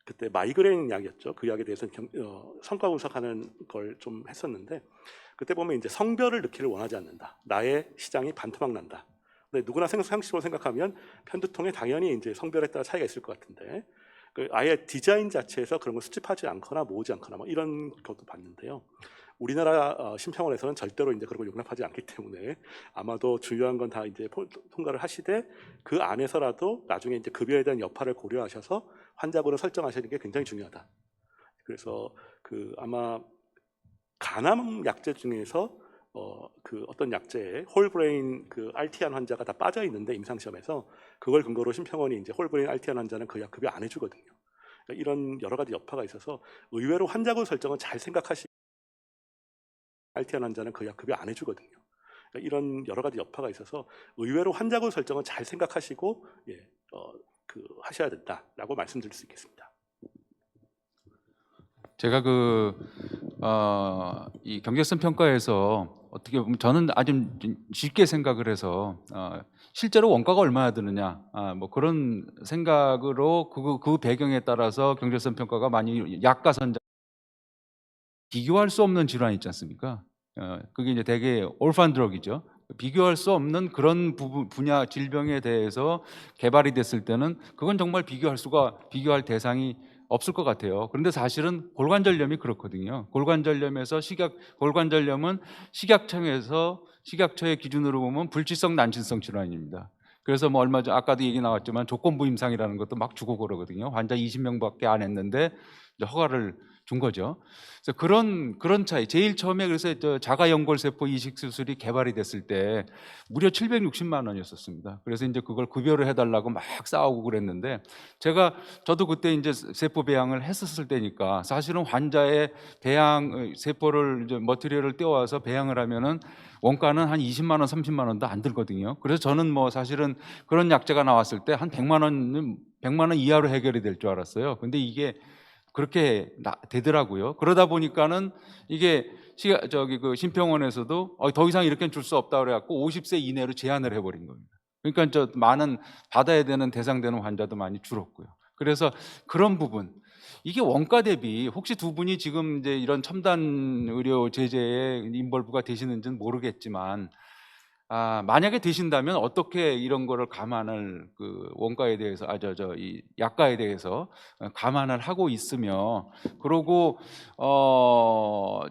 그때 마이그레인 약이었죠. 그 약에 대해서 성과 분석하는 걸 좀 했었는데, 그때 보면 이제 성별을 넣기를 원하지 않는다. 나의 시장이 반토막 난다. 근데 누구나 상식적으로 생각하면 편두통에 당연히 이제 성별에 따라 차이가 있을 것 같은데, 아예 디자인 자체에서 그런 걸 수집하지 않거나 모으지 않거나 뭐 이런 것도 봤는데요. 우리나라 심평원에서는 절대로 이제 그런 걸 용납하지 않기 때문에 아마도 중요한 건 다 이제 통과를 하시되, 그 안에서라도 나중에 이제 급여에 대한 여파를 고려하셔서 환자분을 설정하시는 게 굉장히 중요하다. 그래서 아마 간암 약제 중에서 그 어떤 약제에 홀브레인 그 RT한 환자가 다 빠져 있는데, 임상 시험에서 그걸 근거로 심평원이 이제 홀브레인 RT한 환자는 그 약 급여 안 해주거든요. 그러니까 이런 여러 가지 여파가 있어서 의외로 환자군 설정은 잘 생각하시. RT한 환자는 그 약 급여 안 해주거든요. 그러니까 이런 여러 가지 여파가 있어서 의외로 환자군 설정은 잘 생각하시고 하셔야 된다라고 말씀드릴 수 있겠습니다. 제가 이 경제성 평가에서 어떻게 보면 저는 아주 쉽게 생각을 해서 실제로 원가가 얼마나 드느냐, 뭐 그런 생각으로 그 배경에 따라서 경제성 평가가 많이 약가 선정 비교할 수 없는 질환 있지 않습니까? 그게 이제 대개 올판 드럭이죠. 비교할 수 없는 그런 분야 질병에 대해서 개발이 됐을 때는 그건 정말 비교할 대상이 없을 것 같아요. 그런데 사실은 골관절염이 그렇거든요. 골관절염은 식약처의 기준으로 보면 불치성 난치성 질환입니다. 그래서 뭐 얼마 전 아까도 얘기 나왔지만 조건부 임상이라는 것도 막 주고 그러거든요. 환자 20명밖에 안 했는데 이제 허가를 준 거죠. 그래서 그런 차이. 제일 처음에 그래서 자가 연골세포 이식 수술이 개발이 됐을 때 무려 760만 원이었었습니다. 그래서 이제 그걸 급여를 해달라고 막 싸우고 그랬는데, 저도 그때 이제 세포 배양을 했었을 때니까 사실은 환자의 배양 세포를 이제 머티리얼을 떼어와서 배양을 하면은 원가는 한 20만 원, 30만 원도 안 들거든요. 그래서 저는 뭐 사실은 그런 약제가 나왔을 때 한 100만 원 이하로 해결이 될 줄 알았어요. 근데 이게 그렇게 되더라고요. 그러다 보니까는 이게 그 심평원에서도 더 이상 이렇게는 줄 수 없다 그래갖고 50세 이내로 제한을 해버린 겁니다. 그러니까 많은 받아야 되는 대상되는 환자도 많이 줄었고요. 그래서 그런 부분, 이게 원가 대비 혹시 두 분이 지금 이제 이런 첨단 의료 제재에 인벌브가 되시는지는 모르겠지만, 만약에 되신다면 어떻게 이런 거를 감안을 원가에 대해서 이 약가에 대해서 감안을 하고 있으며, 그리고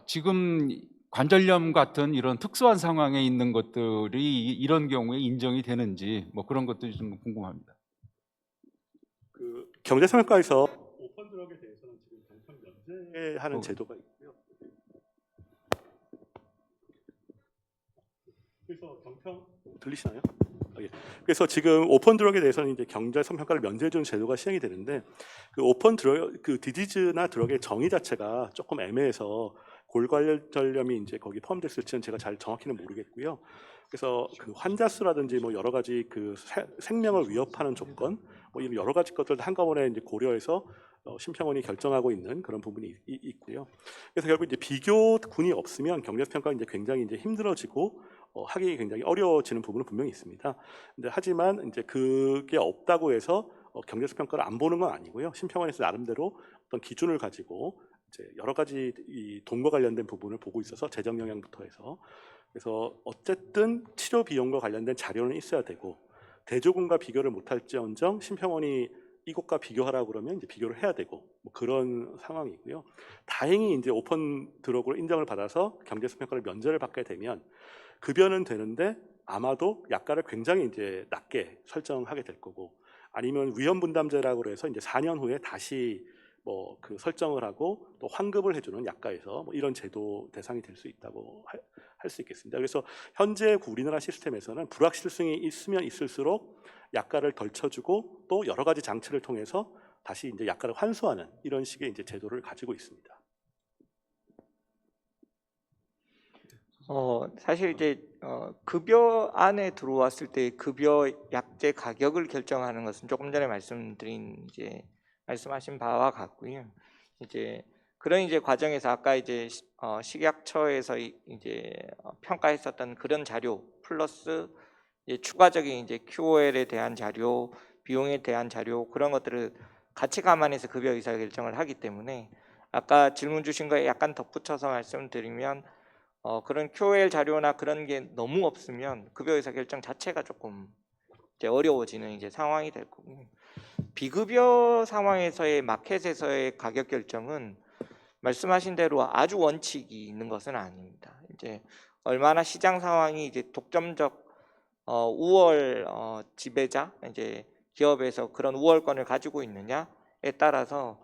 지금 관절염 같은 이런 특수한 상황에 있는 것들이 이런 경우에 인정이 되는지 뭐 그런 것들이 좀 궁금합니다. 경제성형과에서 오픈 드럭에 대해서는 지금 병평 면제하는 제도가 있고요. 그래서 병평 들리시나요? 예. 그래서 지금 오픈 드럭에 대해서는 이제 경제성 평가를 면제해주는 제도가 시행이 되는데, 그 오픈 드럭 디디즈나 드럭의 정의 자체가 조금 애매해서 골관절염이 이제 거기 포함됐을지는 제가 잘 정확히는 모르겠고요. 그래서 그 환자 수라든지 뭐 여러 가지 생명을 위협하는 조건, 뭐 이런 여러 가지 것들 한꺼번에 이제 고려해서 심평원이 결정하고 있는 그런 부분이 있고요. 그래서 결국 이제 비교군이 없으면 경제성 평가가 이제 굉장히 이제 힘들어지고 하기 굉장히 어려워지는 부분은 분명히 있습니다. 근데 하지만 이제 그게 없다고 해서 경제성 평가를 안 보는 건 아니고요. 심평원에서 나름대로 어떤 기준을 가지고 이제 여러 가지 이 돈과 관련된 부분을 보고 있어서 재정 영향부터 해서, 그래서 어쨌든 치료 비용과 관련된 자료는 있어야 되고, 대조군과 비교를 못할지언정 심평원이 이것과 비교하라고 그러면 이제 비교를 해야 되고, 뭐 그런 상황이고요. 다행히 이제 오픈 드럭으로 인정을 받아서 경제성 평가를 면제를 받게 되면 급여는 되는데 아마도 약가를 굉장히 이제 낮게 설정하게 될 거고, 아니면 위험 분담제라고 해서 이제 4년 후에 다시 뭐 그 설정을 하고 또 환급을 해주는 약가에서 뭐 이런 제도 대상이 될 수 있다고 할 수 있겠습니다. 그래서 현재 우리나라 시스템에서는 불확실성이 있으면 있을수록 약가를 덜 쳐주고 또 여러 가지 장치를 통해서 다시 이제 약가를 환수하는 이런 식의 이제 제도를 가지고 있습니다. 사실 이제 급여 안에 들어왔을 때 급여 약제 가격을 결정하는 것은 조금 전에 말씀하신 바와 같고요. 이제 그런 이제 과정에서 아까 이제 식약처에서 이제 평가했었던 그런 자료 플러스 이제 추가적인 이제 QOL에 대한 자료, 비용에 대한 자료, 그런 것들을 같이 감안해서 급여 의사결정을 하기 때문에 아까 질문 주신 거에 약간 덧붙여서 말씀드리면 그런 QOL 자료나 그런 게 너무 없으면 급여 의사결정 자체가 조금 이제 어려워지는 이제 상황이 될 거고, 비급여 상황에서의 마켓에서의 가격 결정은 말씀하신 대로 아주 원칙이 있는 것은 아닙니다. 이제 얼마나 시장 상황이 이제 독점적 우월 지배자 이제 기업에서 그런 우월권을 가지고 있느냐에 따라서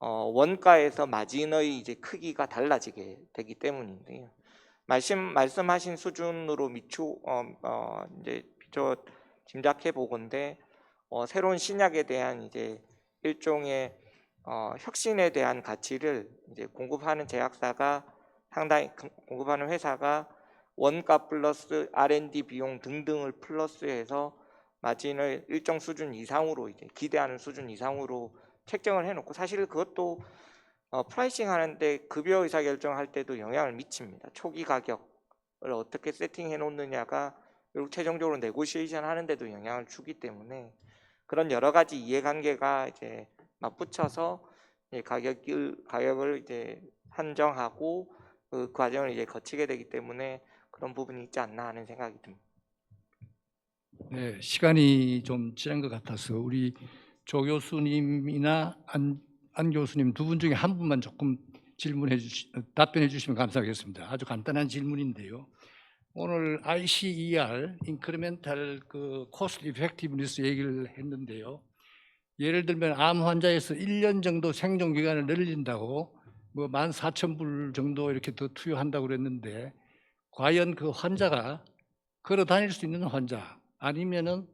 원가에서 마진의 이제 크기가 달라지게 되기 때문인데요. 말씀하신 수준으로 이제 저 짐작해 보건데 새로운 신약에 대한 이제 일종의 혁신에 대한 가치를 이제 공급하는 제약사가 상당히 공급하는 회사가 원가 플러스 R&D 비용 등등을 플러스해서 마진을 일정 수준 이상으로 이제 기대하는 수준 이상으로 책정을 해놓고, 사실 그것도 프라이싱 하는데 급여 의사결정할 때도 영향을 미칩니다. 초기 가격을 어떻게 세팅해 놓느냐가 결국 최종적으로 네고시에이션 하는데도 영향을 주기 때문에 그런 여러 가지 이해관계가 이제 맞붙여서 이제 가격을 이제 한정하고 그 과정을 이제 거치게 되기 때문에 그런 부분이 있지 않나 하는 생각이 듭니다. 네, 시간이 좀 지난 것 같아서 우리 조 교수님이나 안 교수님 두 분 중에 한 분만 조금 답변해 주시면 감사하겠습니다. 아주 간단한 질문인데요. 오늘 ICER, 인크리멘탈 코스트 이펙티브니스 얘기를 했는데요. 예를 들면 암 환자에서 1년 정도 생존 기간을 늘린다고 뭐 14,000불 정도 이렇게 더 투여한다고 그랬는데, 과연 그 환자가 걸어 다닐 수 있는 환자, 아니면은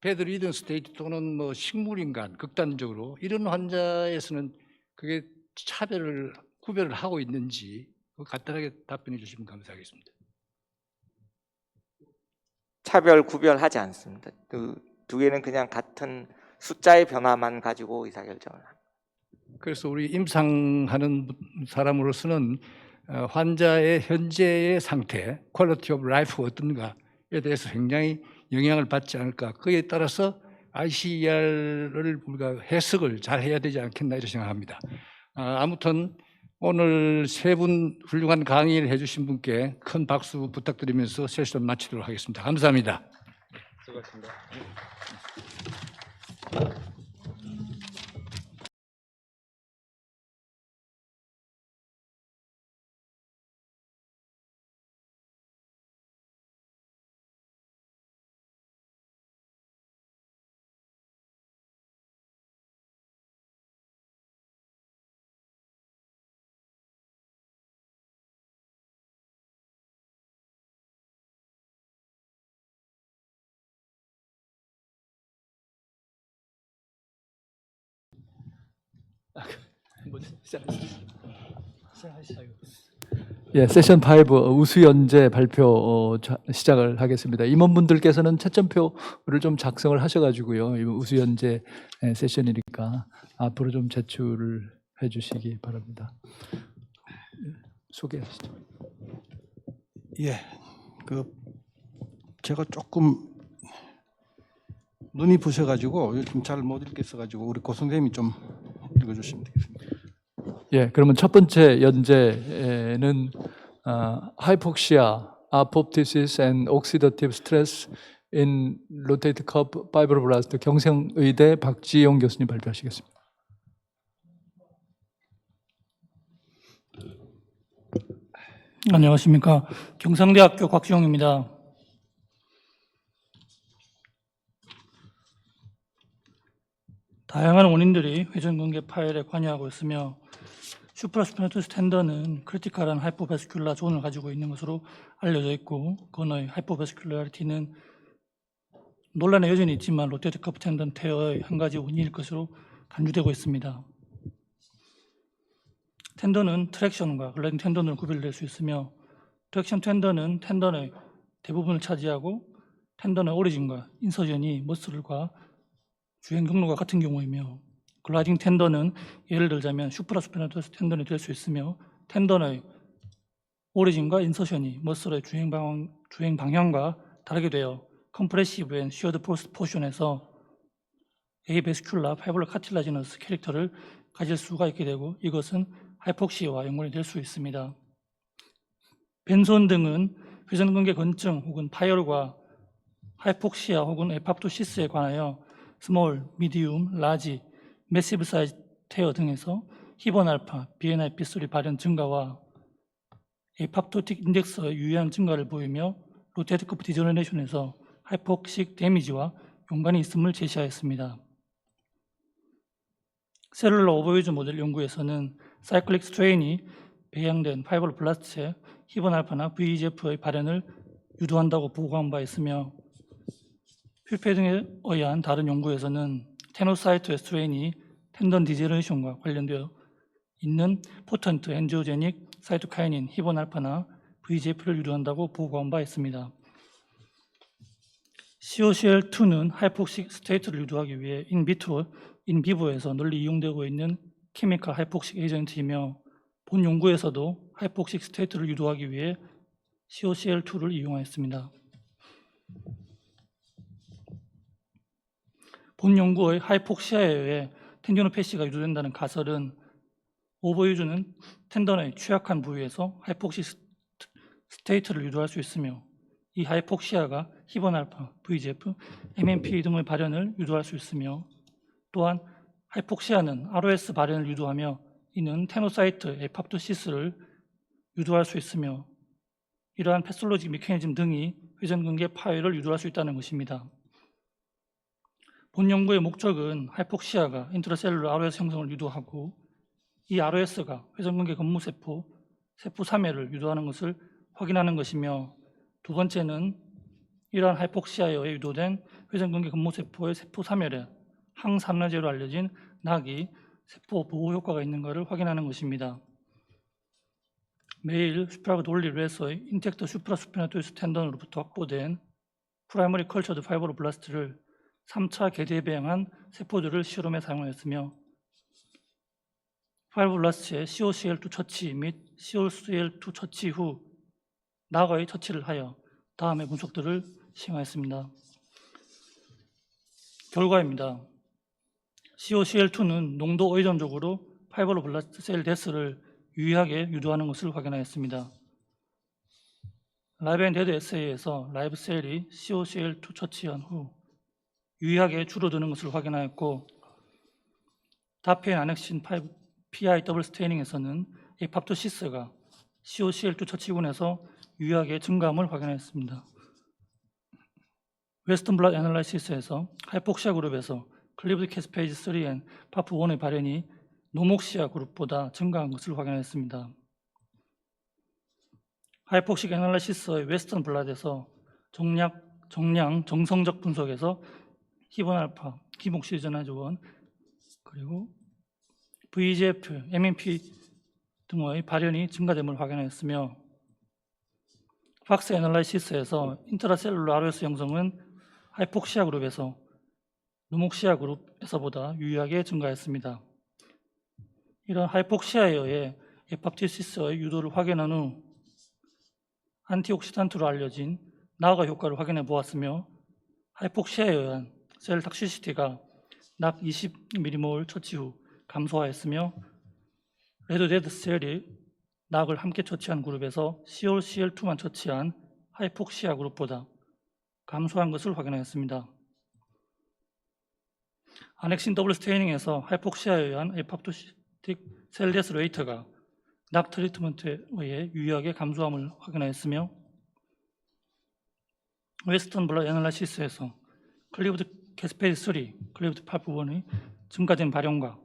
베드리든 스테이트 또는 뭐 식물인간 극단적으로 이런 환자에서는 그게 구별을 하고 있는지 간단하게 답변해 주시면 감사하겠습니다. 차별 구별하지 않습니다. 두 개는 그냥 같은 숫자의 변화만 가지고 의사결정을 합니다. 그래서 우리 임상하는 사람으로서는 환자의 현재의 상태, 퀄리티 오브 라이프가 어떤가에 대해서 굉장히 영향을 받지 않을까. 그에 따라서 ICER을 우리가 해석을 잘 해야 되지 않겠나 이렇게 생각합니다. 아무튼 오늘 세 분 훌륭한 강의를 해주신 분께 큰 박수 부탁드리면서 세션 마치도록 하겠습니다. 감사합니다. 수고하셨습니다. 예, 세션 5 우수연재 발표 시작을 하겠습니다. 임원분들께서는 채점표를 좀 작성을 하셔가지고요. 이 우수연재 세션이니까 앞으로 좀 제출을 해주시기 바랍니다. 소개하시죠. 예, 제가 조금 눈이 부셔가지고 요즘 잘 못 읽겠어가지고 우리 고 선생님이 좀 읽어주시면 되겠습니다. 예, 그러면 첫 번째 연재는 하이폭시아, 아포프티시스 and oxidative stress in rotated cup fibroblast 경성의대 박지용 교수님 발표하시겠습니다. 안녕하십니까. 경상대학교 곽지용입니다. 다양한 원인들이 회전근개 파열에 관여하고 있으며 슈프라스피나투 스탠더는 크리티컬한 하이포베스큘라 존을 가지고 있는 것으로 알려져 있고, 그의 하이포베스큘라리티는 논란의 여전히 있지만 로테이트 커프 텐던 테어의 한 가지 원인일 것으로 간주되고 있습니다. 텐던은 트랙션과 글라이딩 텐던으로 구별될 수 있으며, 트랙션 텐던은 텐던의 대부분을 차지하고 텐던의 오리진과 인서전이 머슬과 주행 경로가 같은 경우이며, 글라이딩 텐던은 예를 들자면 슈프라스피나투스 텐던이 될 수 있으며, 텐던의 오리진과 인서션이 머슬의 주행 방향과 다르게 되어 컴프레시브 앤 시어드 포스 포션에서 에이베스큘라 파이브럴 카틸라지너스 캐릭터를 가질 수가 있게 되고 이것은 하이폭시와 연관이 될 수 있습니다. 벤손 등은 회전근개 건증 혹은 파열과 하이폭시아 혹은 에팝토시스에 관하여 스몰, 미디움, 라지, 매시브 사이즈 테어 등에서 히본 알파, BNIP3 발현 증가와 에팝토틱 인덱스의 유의한 증가를 보이며 로테이트 커프 디저너레이션에서 하이폭식 데미지와 연관이 있음을 제시하였습니다. 셀룰러 오버유즈 모델 연구에서는 사이클릭 스트레인이 배양된 파이브로 블라스트의 히본 알파나 VEGF의 발현을 유도한다고 보고한 바 있으며 퓨페 등에 의한 다른 연구에서는 테노사이토의 스트레인이 텐던 디제너레이션과 관련되어 있는 포턴트 엔지오제닉 사이토카이닌 히본 알파나 VEGF를 유도한다고 보고한 바 있습니다. COCL2는 하이폭식 스테이트를 유도하기 위해 인비트로, 인비보에서 널리 이용되고 있는 케미컬 하이폭식 에이전트이며 본 연구에서도 하이폭식 스테이트를 유도하기 위해 COCL2를 이용하였습니다. 본 연구의 하이폭시아에 의해 텐디노패시가 유도된다는 가설은 오버유즈는 텐던의 취약한 부위에서 하이폭식 스테이트를 유도할 수 있으며 이 하이폭시아가 히본 알파, VEGF, MMP 등의 발현을 유도할 수 있으며 또한 하이폭시아는 ROS 발현을 유도하며 이는 테노사이트 에팝토시스를 유도할 수 있으며 이러한 패솔로직 메커니즘 등이 회전근개 파열을 유도할 수 있다는 것입니다. 본 연구의 목적은 하이폭시아가 인트라셀룰러 ROS 형성을 유도하고 이 ROS가 회전근개 근무세포, 세포 사멸을 유도하는 것을 확인하는 것이며 두 번째는 이러한 하이폭시아에 의해 유도된 회전근개 근무세포의 세포 사멸에 항산화제로 알려진 낙이 세포 보호 효과가 있는 것을 확인하는 것입니다. 매일 슈프라그 돌리레스의 인텍터 슈프라스피나토이스 텐던으로부터 확보된 프라이머리 컬처드 파이브로블라스트를 3차 개대 배양한 세포들을 실험에 사용하였으며 파이브로블라스트의 COCL2 처치 및 COCL2 처치 후 낙의 처치를 하여 다음의 분석들을 시행하였습니다. 결과입니다. COCL2는 농도 의존적으로 파이브로블라스트 셀 데스를 유의하게 유도하는 것을 확인하였습니다. 라이브 앤 데드 에세이에서 라이브 셀이 COCL2 처치한 후 유의하게 줄어드는 것을 확인하였고 다페인 아넥신 PI 더블 스테이닝에서는 에팝토시스가 COCL2 처치군에서 유의하게 증가함을 확인하였습니다. 웨스턴 블랏 애널라이시스에서 하이폭시아 그룹에서 클리브드 캐스페이지 3앤 파프1의 발현이 노목시아 그룹보다 증가한 것을 확인하였습니다. 하이폭식 애널라이시스의 웨스턴 블랏에서 정량 정성적 분석에서 히본 알파, 기목시전화조원 그리고 VEGF, MMP 등의 발현이 증가됨을 확인하였으며 팍스 애널라이시스에서 인트라셀룰러 ROS 형성은 하이폭시아 그룹에서 노목시아 그룹에서보다 유의하게 증가했습니다. 이런 하이폭시아에 의해 에팝토시스의 유도를 확인한 후 안티옥시단트로 알려진 나가 효과를 확인해 보았으며 하이폭시아에 의한 셀 탁시시티가 낙 20mm몰 처치 후 감소하였으며 레드데드 셀이 낙을 함께 처치한 그룹에서 COCL2만 처치한 하이폭시아 그룹보다 감소한 것을 확인하였습니다. 아넥신 더블 스테이닝에서 하이폭시아에 의한 에팝토시틱 셀 데스 레이트가 낙 트리트먼트에 의해 유의하게 감소함을 확인하였으며 웨스턴 블럿 애널라이시스에서 클리브드 캐스페이드 3, 클리브드 파프1의 증가된 발현과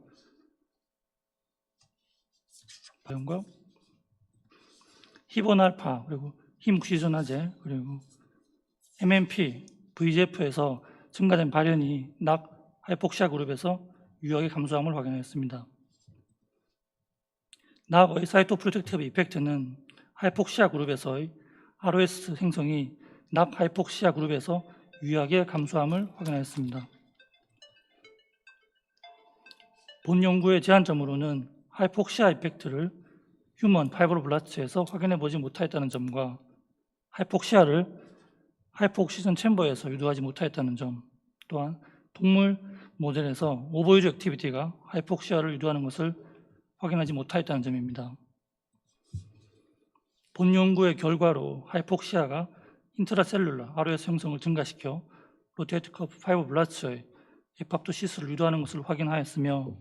히본 알파 그리고 히묵시전화제 그리고 MMP, VEGF에서 증가된 발현이 낙 하이폭시아 그룹에서 유효하게 감소함을 확인하였습니다. 낙의 사이토프로텍티브 이펙트는 하이폭시아 그룹에서의 ROS 생성이 낙 하이폭시아 그룹에서 유효하게 감소함을 확인하였습니다. 본 연구의 제한점으로는 하이폭시아 이펙트를 휴먼 파이브로블라스트에서 확인해 보지 못하였다는 점과 하이폭시아를 하이포옥시전 챔버에서 유도하지 못하였다는 점, 또한 동물 모델에서 오버유즈 액티비티가 하이폭시아를 유도하는 것을 확인하지 못하였다는 점입니다. 본 연구의 결과로 하이폭시아가 인트라셀룰라 ROS 형성을 증가시켜 로테이트 커프 파이브블라스트의 에팝토시스를 유도하는 것을 확인하였으며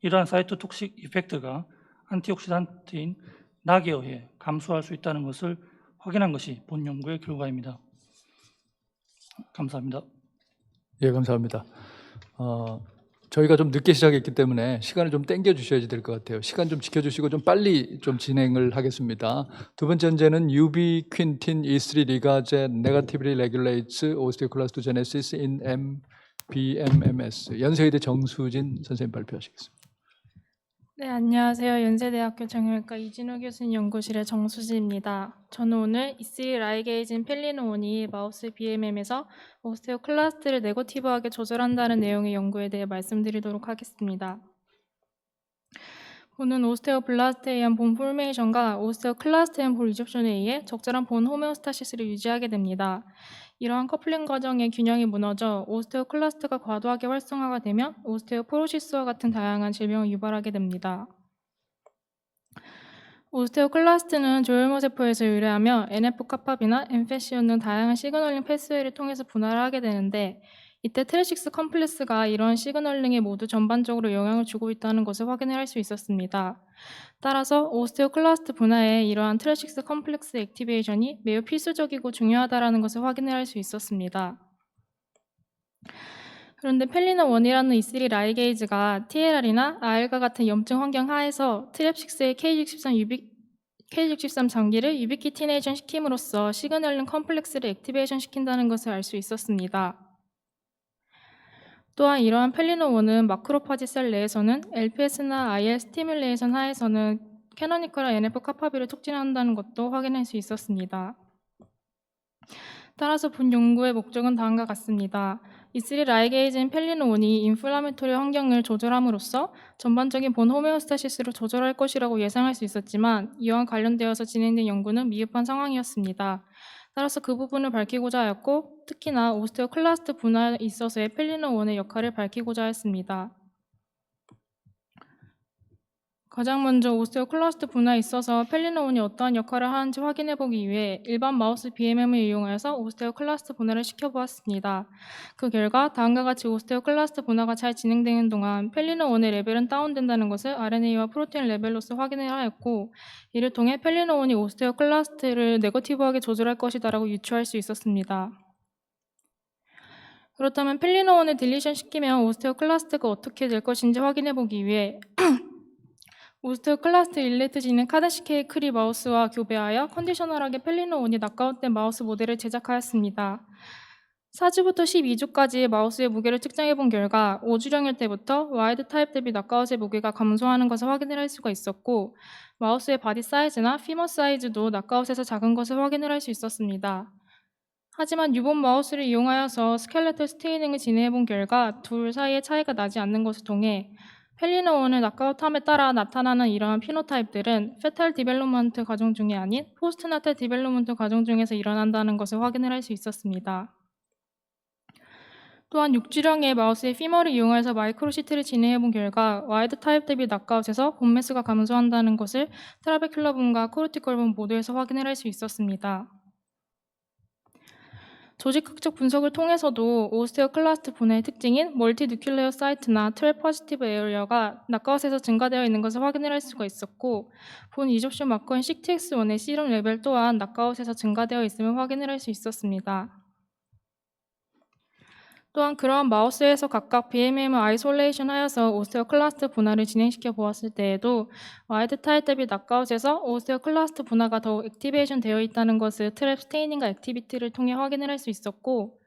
이러한 사이토톡식 이펙트가 안티옥시단트인 낙에 의해 감소할 수 있다는 것을 확인한 것이 본 연구의 결과입니다. 감사합니다. 예, 감사합니다. 저희가 좀 늦게 시작했기 때문에 시간을 좀 땡겨 주셔야 될 것 같아요. 시간 좀 지켜주시고 좀 빨리 좀 진행을 하겠습니다. 두 번째 문제는 ubiquintin E3 ligase negatively regulates osteoclastogenesis in MPMMS. 연세의대 정수진 선생님 발표하시겠습니다. 네, 안녕하세요. 연세대학교 정형외과 이진호 교수님 연구실의 정수지입니다. 저는 오늘 E3 라이게이진 펠리노온이 마우스 BMM에서 오스테오클라스트를 네거티브하게 조절한다는 내용의 연구에 대해 말씀드리도록 하겠습니다. 본은 오스테오블라스트에 의한 본 포메이션과 오스테오클라스트의 본 리접션에 의해 적절한 본 호메오스타시스를 유지하게 됩니다. 이러한 커플링 과정의 균형이 무너져 오스테오클라스트가 과도하게 활성화가 되면 오스테오포로시스와 같은 다양한 질병을 유발하게 됩니다. 오스테오클라스트는 조혈모세포에서 유래하며 NF-카팝이나 엠페시온 등 다양한 시그널링 패스웨이를 통해서 분할을 하게 되는데 이때 트레식스 컴플렉스가 이런 시그널링에 모두 전반적으로 영향을 주고 있다는 것을 확인할 수 있었습니다. 따라서 오스테오클라스트 분화에 이러한 트레식스 컴플렉스 액티베이션이 매우 필수적이고 중요하다는 것을 확인할 수 있었습니다. 그런데 펠리노1이라는 E3 라이게이즈가 TLR이나 RL과 같은 염증 환경 하에서 트랩6의 K63 장기를 유비키티네이션 시킴으로써 시그널링 컴플렉스를 액티베이션 시킨다는 것을 알 수 있었습니다. 또한 이러한 펠리노1은 마크로파지 셀 내에서는 LPS나 IL 스티뮬레이션 하에서는 캐노니컬한 NF-카파비를 촉진한다는 것도 확인할 수 있었습니다. 따라서 본 연구의 목적은 다음과 같습니다. E3 라이게이진 펠리노온이 인플라메토리 환경을 조절함으로써 전반적인 본 호메오스타시스를 조절할 것이라고 예상할 수 있었지만 이와 관련되어서 진행된 연구는 미흡한 상황이었습니다. 따라서 그 부분을 밝히고자 하였고 특히나 오스테오클라스트 분화에 있어서의 펠리노1의 역할을 밝히고자 했습니다. 가장 먼저 오스테오클라스트 분화에 있어서 펠리노온이 어떠한 역할을 하는지 확인해보기 위해 일반 마우스 BMM을 이용하여서 오스테오클라스트 분화를 시켜보았습니다. 그 결과 다음과 같이 오스테오클라스트 분화가 잘 진행되는 동안 펠리노온의 레벨은 다운된다는 것을 RNA와 프로테인 레벨로서 확인을 하였고 이를 통해 펠리노온이 오스테오클라스트를 네거티브하게 조절할 것이다라고 유추할 수 있었습니다. 그렇다면 펠리노온을 딜리션 시키면 오스테오클라스트가 어떻게 될 것인지 확인해보기 위해 오스테오클라스트 릴레이트 지는 카드시케이 크리 마우스와 교배하여 컨디셔널하게 펠리노온이 낙아웃된 마우스 모델을 제작하였습니다. 4주부터 12주까지 마우스의 무게를 측정해본 결과 5주령일 때부터 와이드 타입 대비 낙아웃의 무게가 감소하는 것을 확인을 할 수가 있었고 마우스의 바디 사이즈나 피머 사이즈도 낙아웃에서 작은 것을 확인을 할 수 있었습니다. 하지만 유본 마우스를 이용하여서 스켈레털 스테이닝을 진행해본 결과 둘 사이의 차이가 나지 않는 것을 통해 펠리노온을 낙아웃함에 따라 나타나는 이러한 피노타입들은 페탈 디벨롭먼트 과정 중이 아닌 포스트나탈 디벨롭먼트 과정 중에서 일어난다는 것을 확인을 할 수 있었습니다. 또한 6주령의 마우스의 피머를 이용해서 마이크로시트를 진행해본 결과 와이드 타입 대비 낙아웃에서 본매스가 감소한다는 것을 트라베큘러분과 코르티컬분 모두에서 확인을 할 수 있었습니다. 조직학적 분석을 통해서도 오스테오클라스트 분해의 특징인 멀티뉴클레어 사이트나 트랩 포지티브 에어리어가 낙아웃에서 증가되어 있는 것을 확인을 할 수가 있었고 본 이접션 마커인 CTX1의 시럼 레벨 또한 낙아웃에서 증가되어 있음을 확인을 할 수 있었습니다. 또한 그러한 마우스에서 각각 BMM을 아이솔레이션 하여서 오스테오클라스트 분화를 진행시켜 보았을 때에도 와이드 타입 대비 낙아웃에서 오스테오클라스트 분화가 더욱 액티베이션 되어 있다는 것을 트랩 스테이닝과 액티비티를 통해 확인을 할 수 있었고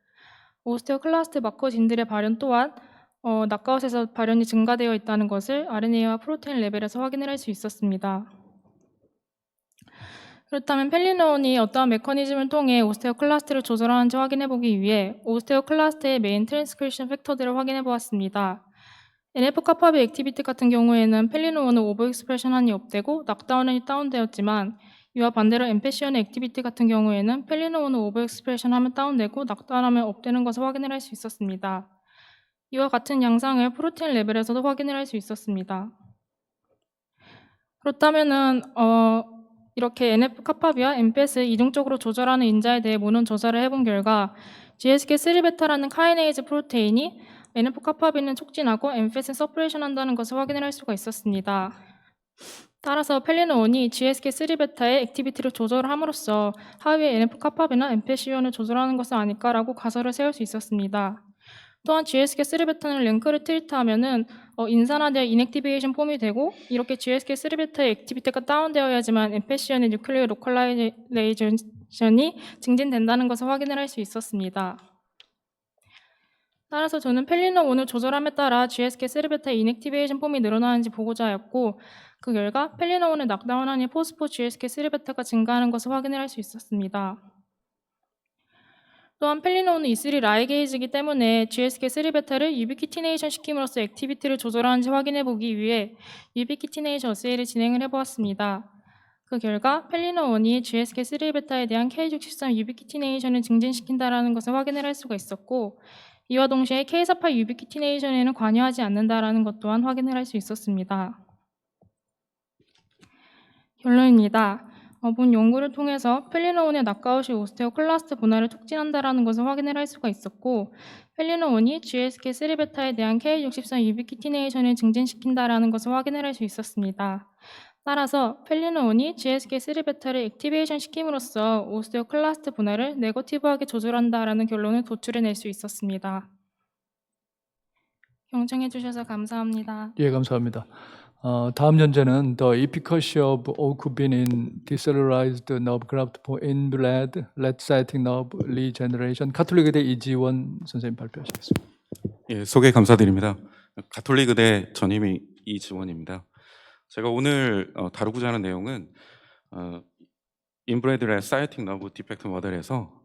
오스테오클라스트 마커 진들의 발현 또한 낙아웃에서 발현이 증가되어 있다는 것을 RNA와 프로테인 레벨에서 확인을 할 수 있었습니다. 그렇다면 펠리노온이 어떠한 메커니즘을 통해 오스테오클라스트를 조절하는지 확인해보기 위해 오스테오클라스트의 메인 트랜스크리션 팩터들을 확인해보았습니다. NF-카파비 액티비티 같은 경우에는 펠리노온은 오버익스프레션한이 업되고 낙다운이 다운되었지만 이와 반대로 엠페시온의 액티비티 같은 경우에는 펠리노온은 오버익스프레션하면 다운되고 낙다운하면 업되는 것을 확인을 할 수 있었습니다. 이와 같은 양상을 프로테인 레벨에서도 확인을 할 수 있었습니다. 그렇다면은 이렇게 NF-카파비와 MPS를 이중적으로 조절하는 인자에 대해 모논 조사를 해본 결과 GSK3베타라는 카이네이즈 프로테인이 NF-카파비는 촉진하고 MPS는 서프레이션한다는 것을 확인을 할 수가 있었습니다. 따라서 펠리노온이 GSK3베타의 액티비티를 조절함으로써 하위의 NF-카파비나 MPS-1을 조절하는 것은 아닐까라고 가설을 세울 수 있었습니다. 또한 GSK3베타는 랭크를 트리트하면은 인산화되어 인액티베이션 폼이 되고 이렇게 GSK3베타의 액티비티가 다운되어야지만 MPS-1의 뉴클리어 로컬라이제이션이 증진된다는 것을 확인을 할 수 있었습니다. 따라서 저는 펠리노온을 조절함에 따라 GSK3베타의 인액티베이션 폼이 늘어나는지 보고자 하였고 그 결과 펠리노온을 낙다운하니 포스포 GSK3베타가 증가하는 것을 확인을 할 수 있었습니다. 또한 펠리노온은 E3 라이게이즈이기 때문에 GSK3베타를 유비키티네이션 시킴으로써 액티비티를 조절하는지 확인해 보기 위해 유비키티네이션 어세이를 진행을 해보았습니다. 그 결과 펠리노온이 GSK3베타에 대한 K63 유비키티네이션을 증진시킨다는 것을 확인을 할 수가 있었고 이와 동시에 K48 유비키티네이션에는 관여하지 않는다는 것 또한 확인을 할 수 있었습니다. 결론입니다. 본 연구를 통해서 펠리노온의 낙가웃이 오스테오클라스트 분할을 촉진한다는 것을 확인을 할 수가 있었고 펠리노온이 GSK3베타에 대한 K63 유비키티네이션을 증진시킨다는 것을 확인을 할 수 있었습니다. 따라서 펠리노온이 GSK3베타를 액티베이션 시킴으로써 오스테오클라스트 분할을 네거티브하게 조절한다는 결론을 도출해낼 수 있었습니다. 경청해 주셔서 감사합니다. 예, 감사합니다. 다음 연재는 The Efficacy of Ocubin in Decellularized Nerve Graft for Invalid Lead-Citing Nerve Regeneration. 가톨릭의대 이지원 선생님 발표하시겠습니다. 예, 소개 감사드립니다. 가톨릭의대 전임의 이지원입니다. 제가 오늘 다루고자 하는 내용은 인브레드 레드-사이팅 너브 디펙트 모델에서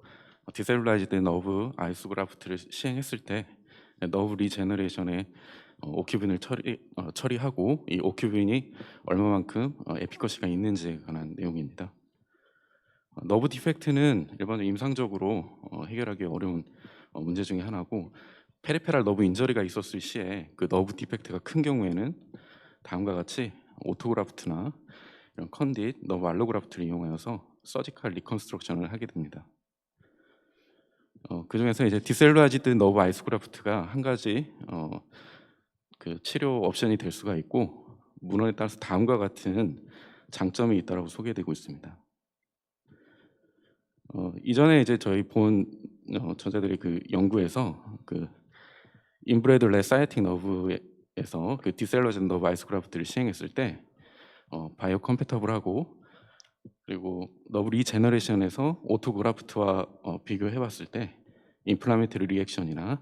디셀룰라이즈드 너브 아이소그라프트를 시행했을 때 너브 리제너레이션에 오큐빈을 처리하고 이 오큐빈이 얼마만큼 에피커시가 있는지에 관한 내용입니다. 너브 디펙트는 일반적으로 임상적으로 해결하기 어려운 문제 중에 하나고 페리페랄 너브 인저리가 있었을 시에 그 너브 디펙트가 큰 경우에는 다음과 같이 오토그라프트나 이런 컨딧, 너브 알로그라프트를 이용하여서 서지컬 리컨스트럭션을 하게 됩니다. 그 중에서 이제 디셀루라이즈드 너브 아이소그라프트가 한 가지 그 치료 옵션이 될 수가 있고 문헌에 따라서 다음과 같은 장점이 있다라고 소개되고 있습니다. 이전에 이제 저희 본 저자들의 그 연구에서 그 인브레드 레사이팅 너브에서 그 디셀루라이즈드 너브 아이소그라프트를 시행했을 때 바이오 컴패터블하고 그리고 너브 리제너레이션에서 오토그라프트와 비교해봤을 때 인플라메이터리 리액션이나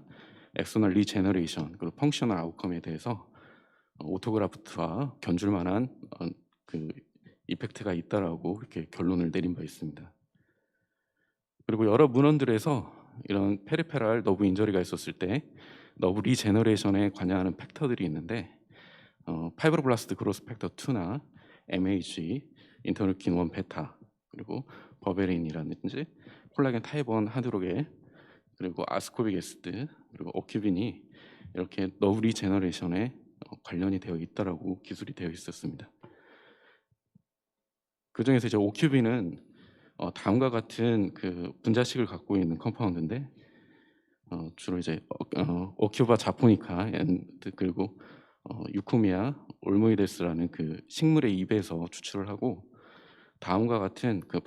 엑소널 리제너레이션 그리고 펑셔널 아웃컴에 대해서 오토그라프트와 견줄 만한 그 이펙트가 있다라고 이렇게 결론을 내린 바 있습니다. 그리고 여러 문헌들에서 이런 페리페랄 너브 인저리가 있었을 때 너브 리제너레이션에 관여하는 팩터들이 있는데 파이브로블라스트 그로스 팩터 2나 MHG, 인터루킨 1 베타, 그리고 버베린이라든지 콜라겐 타입 1 하드로겔, 그리고 아스코빅 애시드, 그리고 오큐빈이 이렇게 너브 리제너레이션에 관련이 되어 있다라고 기술이 되어 있었습니다. 그 중에서 이제 오큐빈은 다음과 같은 그 분자식을 갖고 있는 컴파운드인데 주로 이제 오큐바 자포니카 그리고 유코미아 올모이데스라는 그 식물의 잎에서 추출을 하고 다음과 같은 그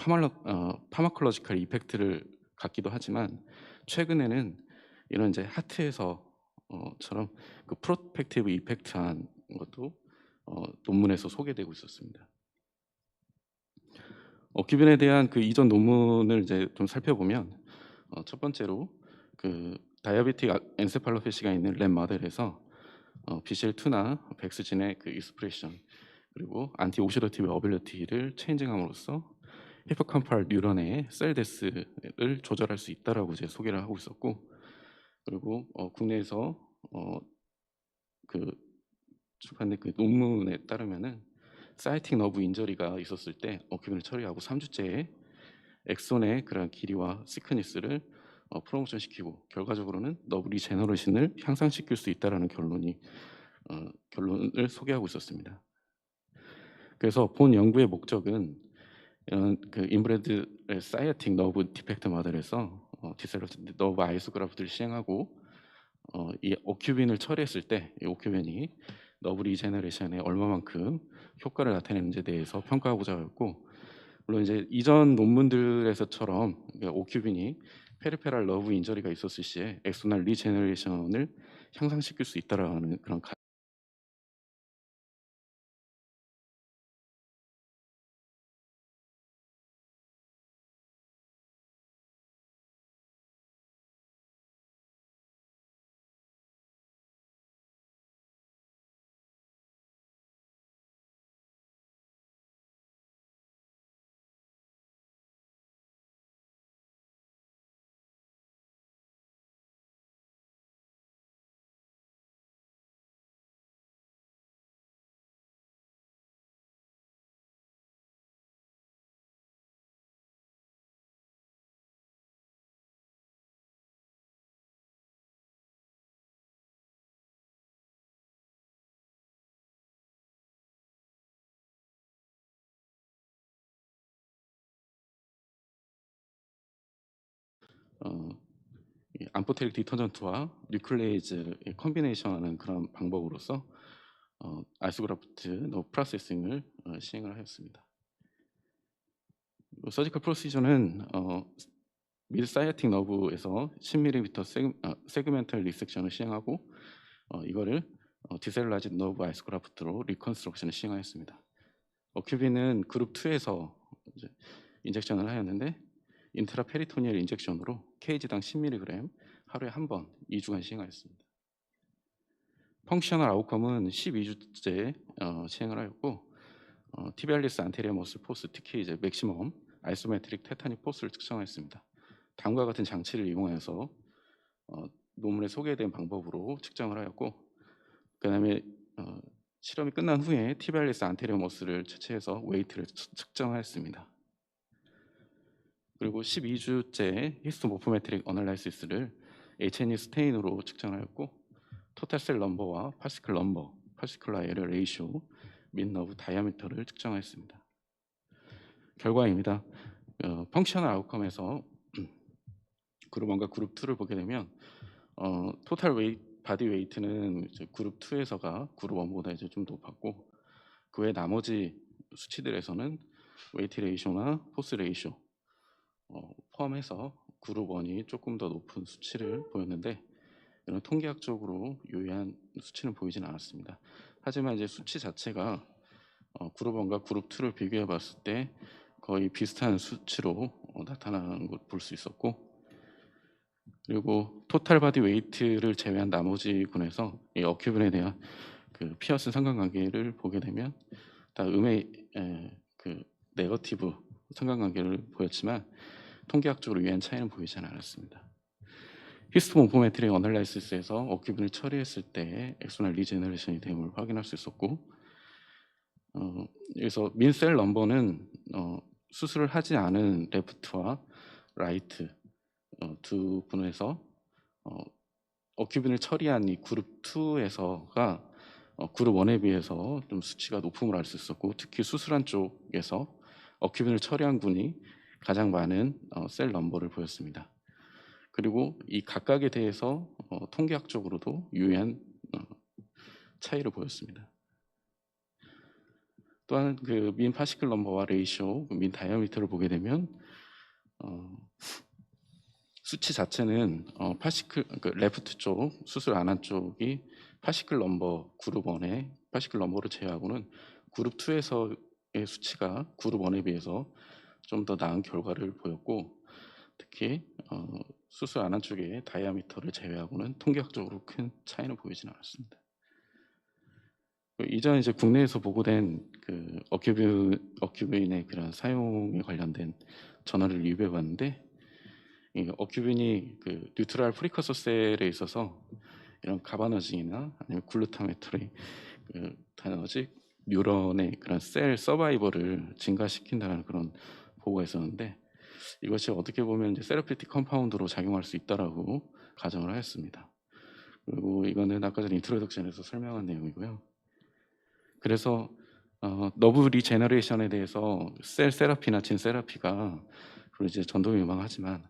파마콜로지컬 이펙트를 갖기도 하지만 최근에는 이런 이제 하트에서처럼 그 프로텍티브 이펙트한 것도 논문에서 소개되고 있었습니다. 오큐빈에 대한 그 이전 논문을 이제 좀 살펴보면 첫 번째로 그 다이아베틱 엔세팔로패시가 있는 램 모델에서 BCL2나 백스진의 그 익스프레션 그리고 안티옥시더티브 어빌리티를 체인징함으로써 히포캄팔 뉴런의 셀 데스를 조절할 수 있다라고 이제 소개를 하고 있었고 그리고 국내에서 그 출판된 그 논문에 따르면은 사이팅 너브 인저리가 있었을 때 오큐빈을 처리하고 3주째에 엑손의 그런 길이와 시크니스를 프로모션 시키고 결과적으로는 너브 리제너레이션을 향상시킬 수 있다라는 결론을 소개하고 있었습니다. 그래서 본 연구의 목적은 이런 그 인브레드 사이어틱 너브 디펙트 모델에서 디셀러티드 너브 아이소그래프를 시행하고 이 오큐빈을 처리했을 때 이 오큐빈이 너브 리제너레이션에 얼마만큼 효과를 나타내는지에 대해서 평가하고자 하였고, 물론 이제 이전 논문들에서처럼 오큐빈이 페리페랄 러브 인저리가 있었을 시에 엑소날 리제너레이션을 향상시킬 수 있다라는 그런 이 암포테릭 디터전트와 뉴클레이즈의 컨비네이션하는 그런 방법으로서 아이소그래프트 너브 프로세싱을 시행을 하였습니다. 서지컬 프로시저는 미드 사이어틱 너브에서 10mm 세그멘탈 리섹션을 시행하고 이거를 디셀라이즈 너브 아이소그래프트로 리컨스트럭션을 시행하였습니다. 큐빈은 그룹 2에서 이제 인젝션을 하였는데 인트라페리토니얼 인젝션으로 kg당 10mg 하루에 한 번 2주간 시행하였습니다. 펑셔널 아웃컴은 12주째 시행을 하였고 티비알리스 안테리어 머슬 포스, 특히 이제 맥시멈 아이소메트릭 테타닉 포스를 측정하였습니다. 다음과 같은 장치를 이용하여서 논문에 소개된 방법으로 측정을 하였고, 그다음에 실험이 끝난 후에 티비알리스 안테리어 머슬을 채취해서 웨이트를 측정하였습니다. 그리고 12주째 히스토모포메트릭 어널라이시스를 H&E 스테인으로 측정하였고, 토탈 셀 넘버와 파시클 넘버, 파시클라 에러 레이쇼, 민 너브 다이아미터를 측정하였습니다. 결과입니다. 펑셔널 아웃컴에서 그룹 1과 그룹 2를 보게 되면 토탈 바디 웨이트는 이제 그룹 2에서가 그룹 1보다 이제 좀 높았고, 그 외 나머지 수치들에서는 웨이트 레이쇼나 포스 레이쇼 포함해서 그룹 1이 조금 더 높은 수치를 보였는데, 이런 통계학적으로 유의한 수치는 보이지는 않았습니다. 하지만 이제 수치 자체가 그룹 1과 그룹 2를 비교해 봤을 때 거의 비슷한 수치로 나타나는 걸 볼 수 있었고, 그리고 토탈 바디 웨이트를 제외한 나머지 군에서 이 어큐빈에 대한 그 피어슨 상관관계를 보게 되면 다 음의 그 네거티브 상관관계를 보였지만 통계학적으로 유의한 차이는 보이지 않았습니다. 히스토모포메트릭 어널라이시스에서 어큐빈을 처리했을 때 엑소날 리제너레이션이 됨을 확인할 수 있었고, 그래서 민셀 넘버는 수술을 하지 않은 레프트와 라이트 두 분에서 어큐빈을 처리한 이 그룹 2에서가 그룹 1에 비해서 좀 수치가 높음을 알 수 있었고, 특히 수술한 쪽에서 어큐빈을 처리한 군이 가장 많은 셀 넘버를 보였습니다. 그리고 이 각각에 대해서 통계학적으로도 유의한 차이를 보였습니다. 또한 그 민 파시클 넘버와 레이쇼, 민 다이아미터를 보게 되면 수치 자체는 그 레프트 쪽 수술 안 한 쪽이 파시클 넘버 그룹 1의 파시클 넘버를 제외하고는 그룹 2에서의 수치가 그룹 1에 비해서 좀 더 나은 결과를 보였고, 특히 수술 안 한 쪽의 다이아미터를 제외하고는 통계학적으로 큰 차이는 보이지는 않았습니다. 이전 이제 국내에서 보고된 그 어큐빈의 그런 사용에 관련된 저널을 리뷰해봤는데, 이 어큐빈이 그 뉴트럴 프리커서 셀에 있어서 이런 가바너직이나 아니면 글루타메토리 그 다너직 뉴런의 그런 셀 서바이벌을 증가시킨다는 그런 보고가 있었는데, 이것이 어떻게 보면 이제 세라피틱 컴파운드로 작용할 수 있다라고 가정을 하였습니다. 그리고 이거는 아까 전에 인트로덕션에서 설명한 내용이고요. 그래서 너브 리제너레이션에 대해서 셀 세라피나 진 세라피가 그리고 이제 전도 유망하지만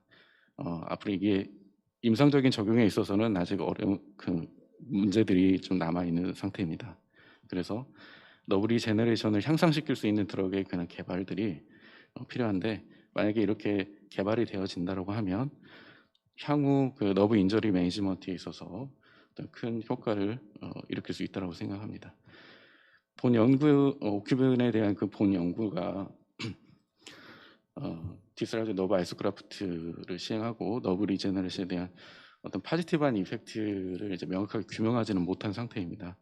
앞으로 이게 임상적인 적용에 있어서는 아직 어려운 그 문제들이 좀 남아 있는 상태입니다. 그래서 너브 리제너레이션을 향상시킬 수 있는 드럭의 그런 개발들이 필요한데 만약에 이렇게 개발이 되어진다고 하면 향후 그 너브 인저리 매니지먼트에 있어서 어떤 큰 효과를 일으킬 수 있다고 생각합니다. 본 연구 오큐빈에 대한 그 본 연구가 디스라이즈 너브 아이소크라프트를 시행하고 너브 리제너레이션에 대한 어떤 파지티브한 이펙트를 이제 명확하게 규명하지는 못한 상태입니다.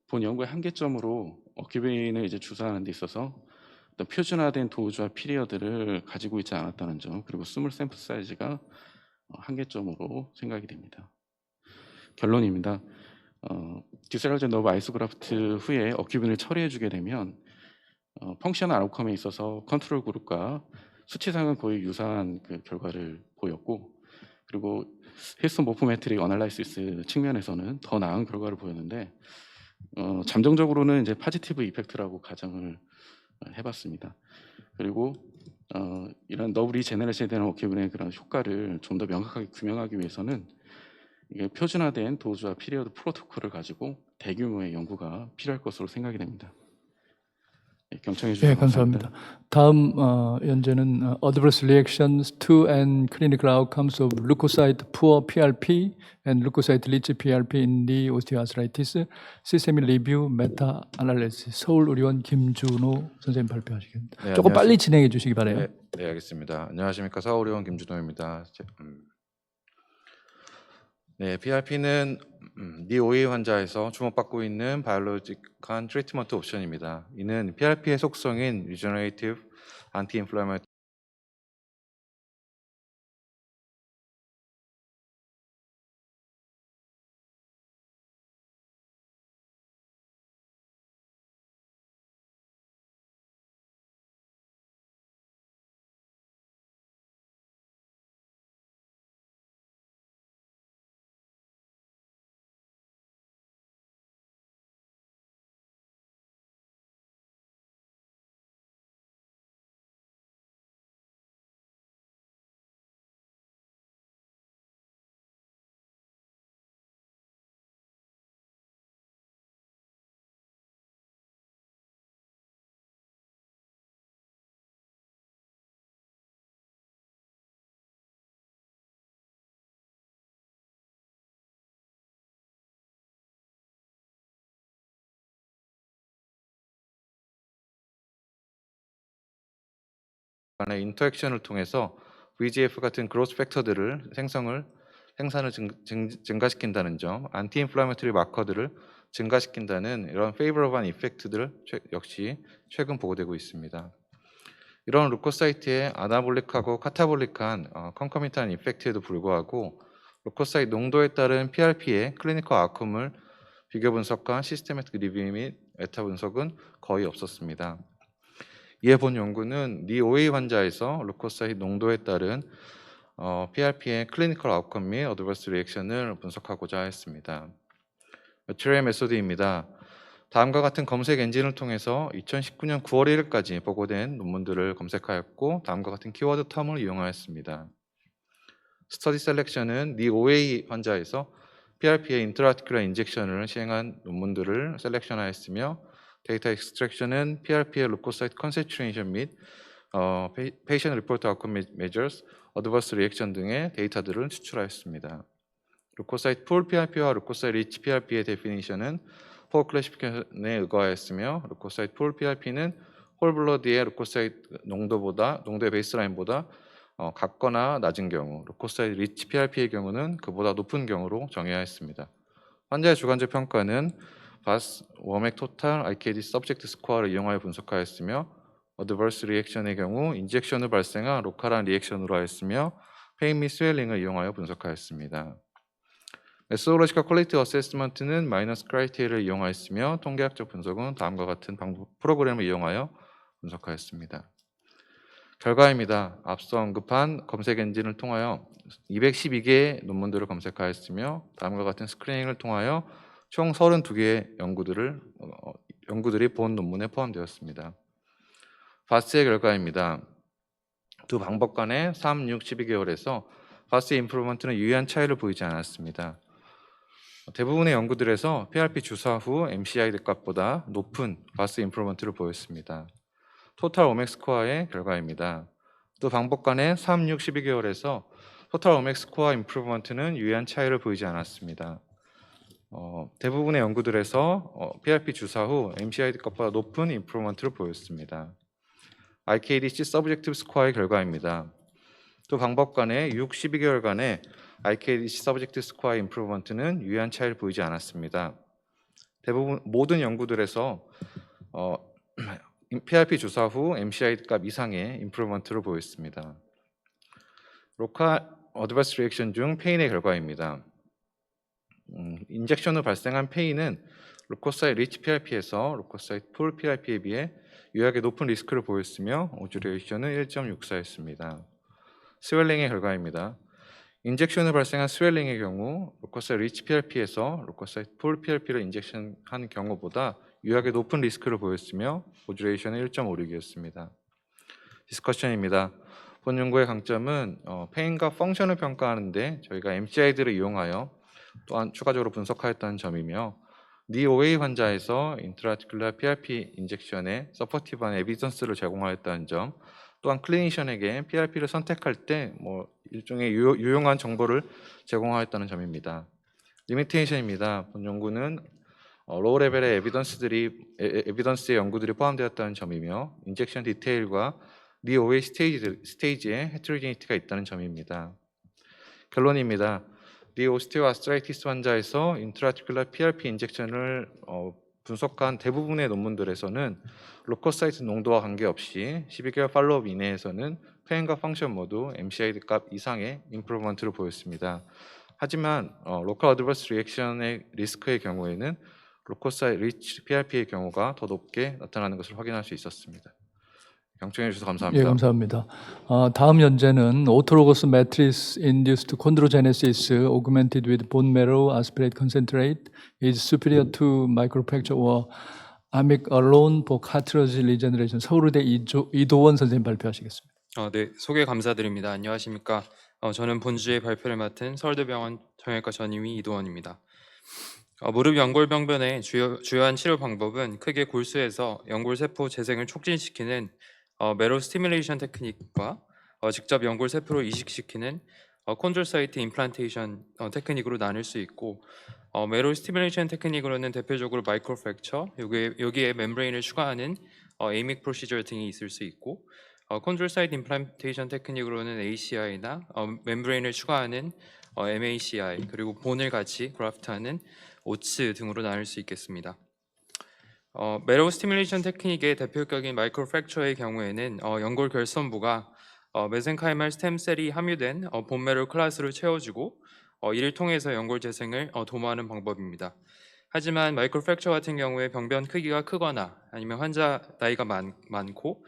본 연구의 한계점으로 오큐빈을 이제 주사하는 데 있어서 어떤 표준화된 도주와 피리어드를 가지고 있지 않았다는 점, 그리고 스몰 샘플 사이즈가 한계점으로 생각이 됩니다. 결론입니다. 디스라이즈 너브 아이소크라프트 후에 오큐빈을 처리해주게 되면 펑셔널 아웃컴에 있어서 컨트롤 그룹과 수치상은 거의 유사한 그 결과를 보였고, 그리고 힐스톤 모포메트릭 어널라이시스 측면에서는 더 나은 결과를 보였는데 잠정적으로는 이제 파지티브 이펙트라고 가정을 해봤습니다. 그리고 이런 너브 리제너레이션에 대한 오큐빈의 그런 효과를 좀 더 명확하게 규명하기 위해서는 이게 표준화된 도주와 피리어드 프로토콜을 가지고 대규모의 연구가 필요할 것으로 생각이 됩니다. 네, 경청해 주셔서 네, 감사합니다. 다음 연재는 Adverse Reactions to and Clinical Outcomes of Leukocyte Poor PRP and Leukocyte Rich PRP in Knee Osteoarthritis Systemic Review Meta Analysis. 서울의료원 김준호 선생님 발표하시겠습니다. 네, 조금 안녕하세요. 빨리 진행해 주시기 바래요. 네, 네, 알겠습니다. 안녕하십니까, 서울의원 김준호입니다. 네, PRP는 니 OA 환자에서 주목받고 있는 바이올로직한 트리트먼트 옵션입니다. 이는 PRP의 속성인 리저너레이티브 안티인플라메이터리 간의 인터액션을 통해서 VEGF 같은 그로스 팩터들을 생산을 증가시킨다는 점, 안티인플라메토리 마커들을 증가시킨다는 이런 페이버러블한 이펙트들 역시 최근 보고되고 있습니다. 이런 루코사이트의 아나볼릭하고 카타볼릭한 컨커미탄 이펙트에도 불구하고 루코사이트 농도에 따른 PRP의 클리니컬 아웃컴을 비교 분석한 시스테매틱 리뷰 및 메타 분석은 거의 없었습니다. 이에 본 연구는 니 OA 환자에서 루코사이트 농도에 따른 PRP의 클리니컬 아웃컴 및 어드버스 리액션을 분석하고자 했습니다. 트레이 메소드입니다. 다음과 같은 검색 엔진을 통해서 2019년 9월 1일까지 보고된 논문들을 검색하였고 다음과 같은 키워드 텀을 이용하였습니다. 스터디 셀렉션은 니 OA 환자에서 PRP의 인트라아티큘러 인젝션을 시행한 논문들을 셀렉션하였으며 데이터 익스트랙션은 PRP의 루코사이트 컨센트레이션 및 페이션트 리포트 아웃컴 메저스, 어드버스 리액션 등의 데이터들을 추출하였습니다. 루코사이트 풀 PRP와 루코사이트 리치 PRP의 데피니션은 포 클래시피케이션에 의거하였으며 루코사이트 풀 PRP는 홀블러드의 루코사이트 농도의 베이스라인보다 같거나 낮은 경우, 루코사이트 리치 PRP의 경우는 그보다 높은 경우로 정의하였습니다. 환자의 주관적 평가는 바스, 워맥 토탈, IKD 서브젝트 스코어를 이용하여 분석하였으며 어드버스 리액션의 경우 인젝션으로 발생한 로컬한 리액션으로 하였으며 페인 및 스웰링을 이용하여 분석하였습니다. 메소로지컬 퀄리티 어세스먼트는 마이너스 크라이테리아를 이용하였으며 통계학적 분석은 다음과 같은 프로그램을 이용하여 분석하였습니다. 결과입니다. 앞서 언급한 검색 엔진을 통하여 212개의 논문들을 검색하였으며 다음과 같은 스크리닝을 통하여 총 32개의 연구들이 본 논문에 포함되었습니다. 바스의 결과입니다. 두 방법 간의 3, 6, 12개월에서 바스 임프루먼트는 유의한 차이를 보이지 않았습니다. 대부분의 연구들에서 PRP 주사 후 MCID 값보다 높은 바스 임프루먼트를 보였습니다. 토탈 오맥 스코어의 결과입니다. 또 방법 간의 3, 6, 12개월에서 토탈 오맥 스코어 임프루먼트는 유의한 차이를 보이지 않았습니다. 대부분의 연구들에서 PRP 주사 후 MCID 값보다 높은 임프루먼트를 보였습니다. IKDC 서브젝티브 스코어의 결과입니다. 또 방법 간의 6, 12개월 간의 IKDC 서브젝티브 스코어 임프루먼트는 유의한 차이를 보이지 않았습니다. 대부분 모든 연구들에서 PRP 주사 후 MCID 값 이상의 임프루먼트를 보였습니다. 로컬 어드버스 리액션 중 페인의 결과입니다. 인젝션 후 발생한 페인은 루코사이트 리치 PRP에서 루코사이트 풀 PRP에 비해 유의하게 높은 리스크를 보였으며 오즈 레이션은 1.64였습니다. 스웰링의 결과입니다. 인젝션 후 발생한 스웰링의 경우 루코사이트 리치 PRP에서 루코사이트 풀 PRP를 인젝션한 경우보다 유의하게 높은 리스크를 보였으며 오즈 레이션은 1.56이었습니다. 디스커션입니다. 본 연구의 강점은 페인과 펑션을 평가하는데 저희가 MCID를 이용하여 또한 추가적으로 분석하였다는 점이며 DOA 환자에서 인트라아티큘러 PRP 인젝션에 서포티브한 에비던스를 제공하였다는 점, 또한 클리니션에게 PRP를 선택할 때 일종의 유용한 정보를 제공하였다는 점입니다. 리미테이션입니다. 본 연구는 로우 레벨의 에비던스의 연구들이 포함되었다는 점이며 인젝션 디테일과 DOA 스테이지에 헤테로지니티가 있다는 점입니다. 결론입니다. 오스티오아스트라이티스 환자에서 인트라아티큘러 PRP 인젝션을 분석한 대부분의 논문들에서는 루코사이트 농도와 관계없이 12개월 팔로업 이내에서는 페인과 펑션 모두 MCID 값 이상의 임프루먼트를 보였습니다. 하지만 로컬 어드버스 리액션의 리스크의 경우에는 루코사이트 리치 PRP의 경우가 더 높게 나타나는 것을 확인할 수 있었습니다. 경청해 주셔서 감사합니다. 예, 감사합니다. 다음 연재는 autologous matrix induced chondrogenesis augmented with bone marrow aspirate concentrate is superior to microfracture or amic alone for cartilage regeneration. 서울의대 이도원 선생님 발표하시겠습니다. 네, 소개 감사드립니다. 안녕하십니까? 저는 본주의 발표를 맡은 서울대병원 정형외과 전임의 이도원입니다. 무릎 연골병변의 주요한 치료 방법은 크게 골수에서 연골세포 재생을 촉진시키는 메로 스티뮬레이션 테크닉과 직접 연골세포를 이식시키는 콘드로사이트 임플란테이션 테크닉으로 나눌 수 있고, 메로 스티뮬레이션 테크닉으로는 대표적으로 마이크로프랙처, 여기에 멤브레인을 추가하는 에이믹 프로시저 등이 있을 수 있고, 콘드로사이트 임플란테이션 테크닉으로는 ACI나 멤브레인을 추가하는 MACI, 그리고 본을 같이 그래프트하는 오츠 등으로 나눌 수 있겠습니다. 메로 스티뮬레이션 테크닉의 대표격인 마이크로프랙처의 경우에는 연골 결선부가 메센카이말 스템셀이 함유된 본메로 클래스로 채워주고 이를 통해서 연골 재생을 도모하는 방법입니다. 하지만 마이크로프랙처 같은 경우에 병변 크기가 크거나 아니면 환자 나이가 많고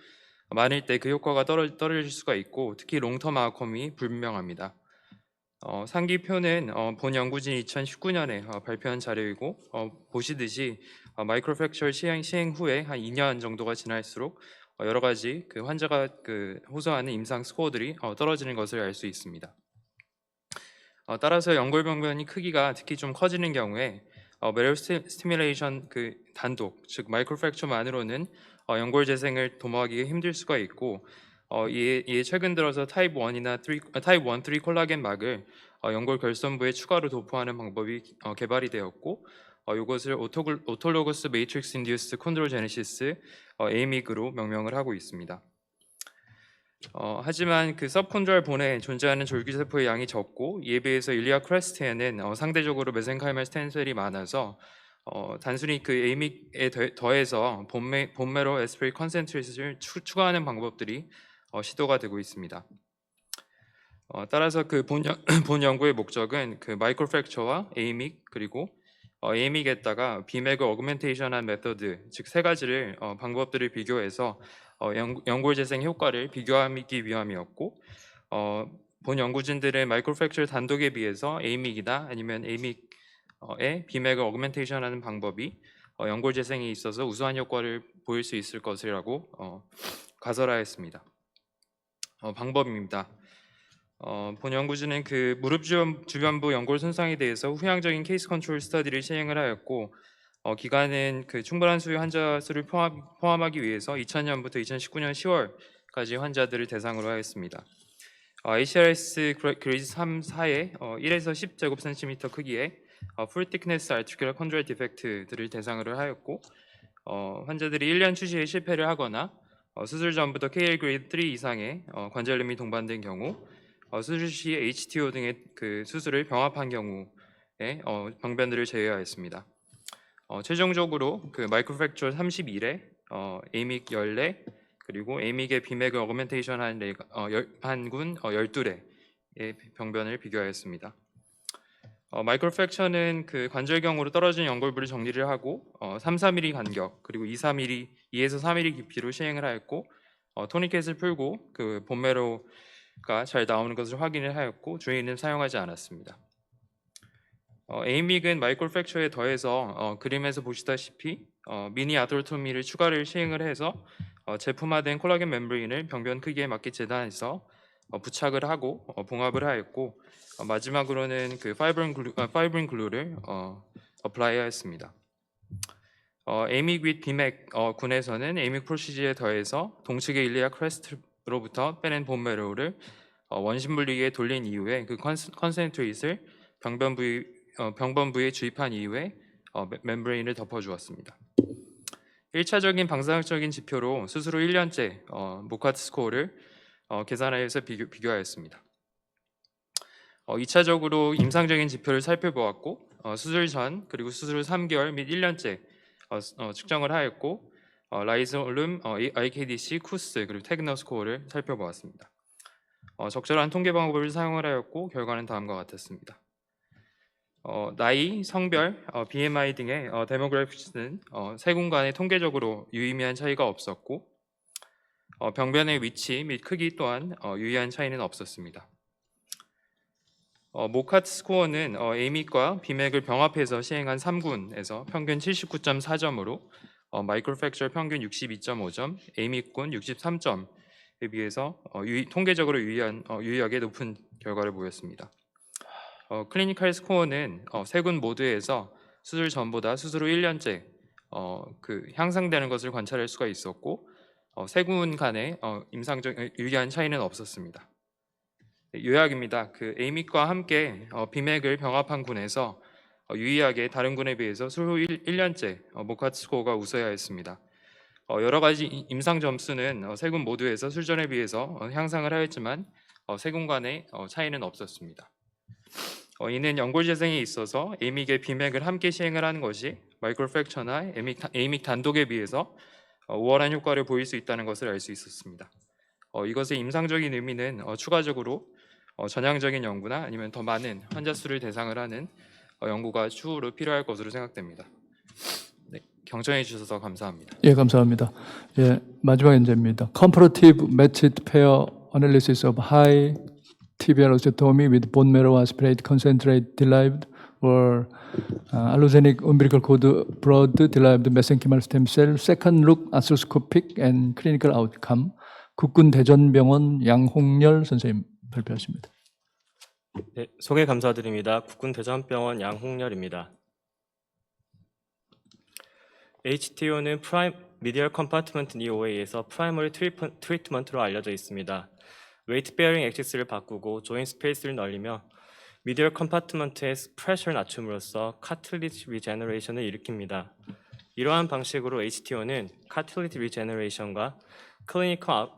많을 때 그 효과가 떨어질 수가 있고, 특히 롱텀 아웃컴이 불분명합니다. 상기표는 본 연구진 2019년에 발표한 자료이고, 보시듯이 마이크로프랙처 시행 후에 한 2년 정도가 지날수록 여러 가지 그 환자가 호소하는 임상 스코어들이 떨어지는 것을 알 수 있습니다. 따라서 연골병변이 크기가 특히 좀 커지는 경우에 메로 스티뮬레이션 단독, 즉 마이크로프랙처만으로는 연골 재생을 도모하기가 힘들 수가 있고, 이에 최근 들어서 타입 1, 3 콜라겐 막을 연골 결선부에 추가로 도포하는 방법이 개발이 되었고, 이것을 오토로거스 매트릭스 인듀스드 콘드로제네시스 에이믹으로 명명을 하고 있습니다. 하지만 그 서브콘드랄 본에 존재하는 졸기세포의 양이 적고, 이에 비해서 일리아 크레스트에는 상대적으로 메센카이말 스템셀이 많아서 단순히 그 에이믹에 더해서 본메로 에스피릿 컨센트레이트를 추가하는 방법들이 시도가 되고 있습니다. 따라서 그 본 연구의 목적은 그 마이크로프랙처와 에이믹, 그리고 에이믹에다가 비맥을 어그멘테이션한 메서드, 즉 세 가지를 방법들을 비교해서 연골 재생 효과를 비교하기 위함이었고 본 연구진들은 마이크로프랙처 단독에 비해서 에이믹이나 아니면 에이믹의 비맥을 어그멘테이션하는 방법이 연골 재생에 있어서 우수한 효과를 보일 수 있을 것이라고 가설하였습니다. 방법입니다. 본 연구진은 그 무릎 주변부 연골 손상에 대해서 후향적인 케이스 컨트롤 스터디를 시행을 하였고 기간은 그 충분한 수의 환자 수를 포함하기 위해서 2000년부터 2019년 10월까지 환자들을 대상으로 하였습니다. ACRS 그레이드 3, 4에 1에서 10제곱센티미터 크기의 풀 thickness articular chondral defect들을 대상으로 하였고 환자들이 1년 추시에 실패를 하거나 수술 전부터 KL 그레이드 3 이상의 관절염이 동반된 경우 수술 시 HTO 등의 그 수술을 병합한 경우에 병변들을 제외하였습니다. 최종적으로 그 마이크로프랙처 31에 에이믹 14 그리고 에이믹의 비맥을 어그멘테이션한 군 12례의 병변을 비교하였습니다. 마이크로프랙처는 그 관절경으로 떨어진 연골부를 정리를 하고 3, 4mm 간격 그리고 2에서 3mm 깊이로 시행을 하였고 토니켓을 풀고 그 본메로가 잘 나오는 것을 확인을 하였고 주인은 사용하지 않았습니다. 에이믹은 마이크로프랙처에 더해서 그림에서 보시다시피 미니 아토토미를 추가를 시행을 해서 제품화된 콜라겐 멤브레인을 병변 크기에 맞게 재단해서 부착을 하고 봉합을 하였고 마지막으로는 그 파이브린 글루를 어플라이하였습니다. 에이믹 윗 비맥 군에서는 에이믹 프로시지에 더해서 동측의 일리아 크레스트로부터 빼낸 본메로를 원심 분리기에 돌린 이후에 그 컨센트레이트를 병변 부위에 주입한 이후에 멤브레인을 덮어주었습니다. 1차적인 방사학적인 지표로 수술 후 1년째 모카트 스코어를 계산하여서 비교하였습니다. 2차적으로 임상적인 지표를 살펴보았고 수술 전 그리고 수술 후 3개월 및 1년째 측정을 하였고 라이졸룸, IKDC, 쿠스 그리고 테그너 스코어를 살펴보았습니다. 적절한 통계 방법을 사용을 하였고 결과는 다음과 같았습니다. 나이, 성별, BMI 등의 데모그래피스는 세 군 간에 통계적으로 유의미한 차이가 없었고 병변의 위치 및 크기 또한 유의한 차이는 없었습니다. 모카트 스코어는 에이믹과 비맥을 병합해서 시행한 3군에서 평균 79.4점으로 마이크로프랙처 평균 62.5점, 에이믹군 63점에 비해서 통계적으로 유의하게 높은 결과를 보였습니다. 클리니컬 스코어는 세 군 모두에서 수술 전보다 수술 후 1년째 그 향상되는 것을 관찰할 수가 있었고 세 군 간에 임상적 유의한 차이는 없었습니다. 요약입니다. 그 에이믹과 함께 비맥을 병합한 군에서 유의하게 다른 군에 비해서 수술 후 1년째 모카트 스코어가 우수해야 했습니다. 여러 가지 임상 점수는 세 군 모두에서 술전에 비해서 향상을 하였지만 세 군 간의 차이는 없었습니다. 이는 연골 재생에 있어서 에이믹의 비맥을 함께 시행을 하는 것이 마이크로프랙처나 에이믹 단독에 비해서 우월한 효과를 보일 수 있다는 것을 알 수 있었습니다. 이것의 임상적인 의미는 추가적으로 전향적인 연구나 아니면 더 많은 환자 수를 대상을 하는 연구가 추후로 필요할 것으로 생각됩니다. 네, 경청해 주셔서 감사합니다. 예, 감사합니다. 예, 마지막 연재입니다. Comparative Matched Pair Analysis of High Tibial Osteotomy with Bone Marrow Aspirate Concentrate Derived or Allogenic Umbilical Cord Broad Derived Mesenchymal Stem Cell Second Look Arthroscopic and Clinical Outcome. 국군대전병원 양홍열 선생님 발표하십니다. 네, 소개 감사드립니다. 국군대전병원 양홍열입니다. HTO는 Medial Compartment Knee OA에서 프라이머리 트리트먼트로 알려져 있습니다. 웨이트 베어링 액시스를 바꾸고 조인 스페이스를 넓히며 미디얼 컴파트먼트의 프레셔를 낮춤으로써 카틸리지 리제너레이션을 일으킵니다. 이러한 방식으로 HTO는 카틸리지 리제너레이션과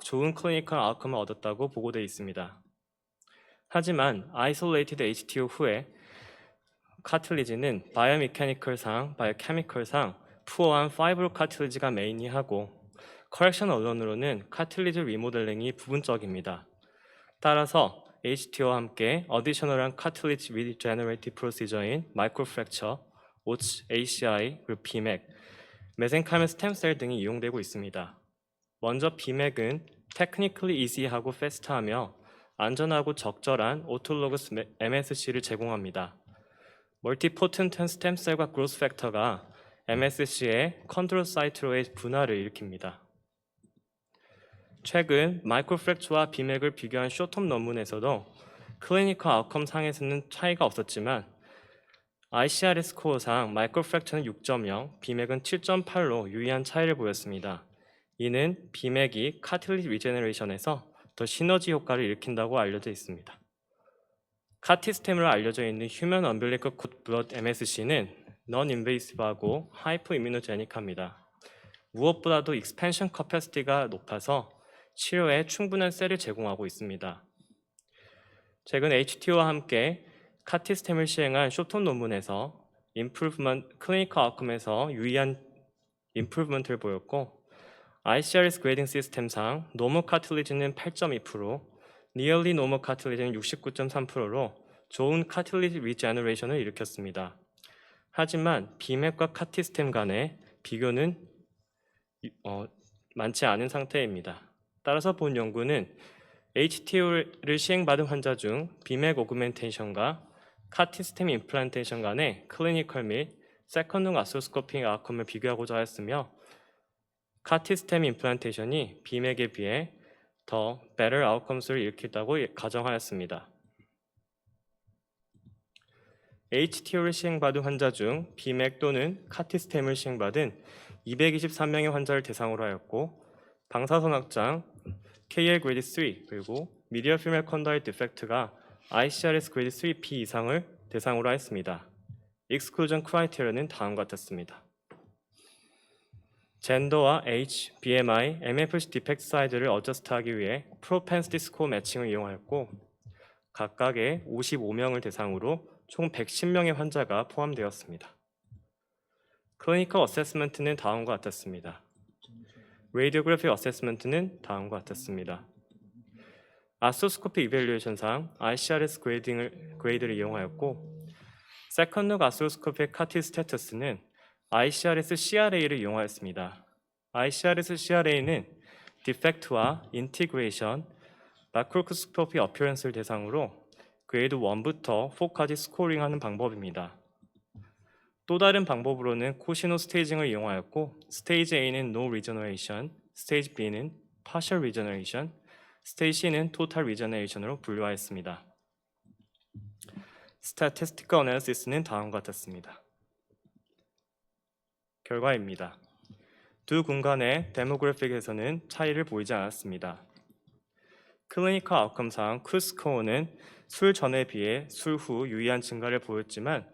좋은 클리니컬 아웃컴을 얻었다고 보고되어 있습니다. 하지만 아이솔레이티드 HTO 후에 카틸리지는 바이오메카니컬상, 바이오케미컬상 푸어한 파이브로 카틸리지가 메인이하고 커렉션 언론으로는 카틸리지 리모델링이 부분적입니다. 따라서 HTO와 함께 어디셔널한 카틸리지 리제너레이티브 프로시저인 마이크로프랙처, OACI, 그리고 BMAC, 메센카이멀 스템셀 등이 이용되고 있습니다. 먼저 비맥은 technically easy하고 fast하며 안전하고 적절한 오토로그스 MSC를 제공합니다. 멀티포텐트 스템셀과 그로스 팩터가 MSC의 컨트롤 사이트로의 분할을 일으킵니다. 최근 마이크로프랙처와 비맥을 비교한 쇼텀 논문에서도 클리니컬 아웃컴 상에서는 차이가 없었지만 ICRS 스코어상 마이크로프랙처는 6.0, 비맥은 7.8로 유의한 차이를 보였습니다. 이는 비맥이 카틸리지 리제너레이션에서 더 시너지 효과를 일으킨다고 알려져 있습니다. 카티스템으로 알려져 있는 휴먼 엄빌리컬 코드 블러드 MSC는 non-invasive하고 하이퍼 이뮤노제닉합니다. 무엇보다도 익스펜션 커패시티가 높아서 치료에 충분한 셀을 제공하고 있습니다. 최근 HTO와 함께 카티스템을 시행한 쇼톤 논문에서 클리니컬 아웃컴에서 유의한 임프루브먼트를 보였고 ICRS 그레이딩 시스템상 노멀 카틸리지는 8.2%, 니얼리 노멀 카틸리지는 69.3%로 좋은 카틸리지 리제너레이션을 일으켰습니다. 하지만 비맥과 카티스템 간의 비교는 많지 않은 상태입니다. 따라서 본 연구는 HTO를 시행받은 환자 중 비맥 오그멘테이션과 카티스템 임플란테이션 간의 클리니컬 및 세컨드 아스로스코픽 아웃컴을 비교하고자 하였으며 카티스템 임플란테이션이 비맥에 비해 더 better outcomes를 일으켰다고 가정하였습니다. HTO를 시행받은 환자 중 비맥 또는 카티스템을 시행받은 223명의 환자를 대상으로 하였고 방사선악장 KL 그레이드 3 그리고 미디얼 피멜 컨다이트 디펙트가 ICRS 그레이드 3P 이상을 대상으로 하였습니다. 익스클루전 크라이테리아는 다음과 같았습니다. 젠더와 H, BMI, MFC 디펙트 사이즈를 어저스트하기 위해 프로펜시티 스코어 매칭을 이용하였고 각각의 55명을 대상으로 총 110명의 환자가 포함되었습니다. 클리니컬 어세스먼트는 다음과 같았습니다. 레디오그래피 어세스먼트는 다음과 같았습니다. 아스로스코피 이밸류에이션상 ICRS 그레이드를 이용하였고 세컨드 아스로스코피 카티 스태투스는 ICRS CRA를 이용하였습니다. ICRS CRA는 디펙트와 인티그레이션, 마크로스코피 어피어런스를 대상으로 그레이드 1부터 4까지 스코어링하는 방법입니다. 또 다른 방법으로는 코시노 스테이징을 이용하였고 스테이지 A는 No Regeneration, 스테이지 B는 Partial Regeneration, 스테이지 C는 Total Regeneration으로 분류하였습니다. Statistical Analysis는 다음과 같았습니다. 결과입니다. 두 군간의 데모그래픽에서는 차이를 보이지 않았습니다. 클리니컬 아웃컴상 쿠스코어는 술 전에 비해 술 후 유의한 증가를 보였지만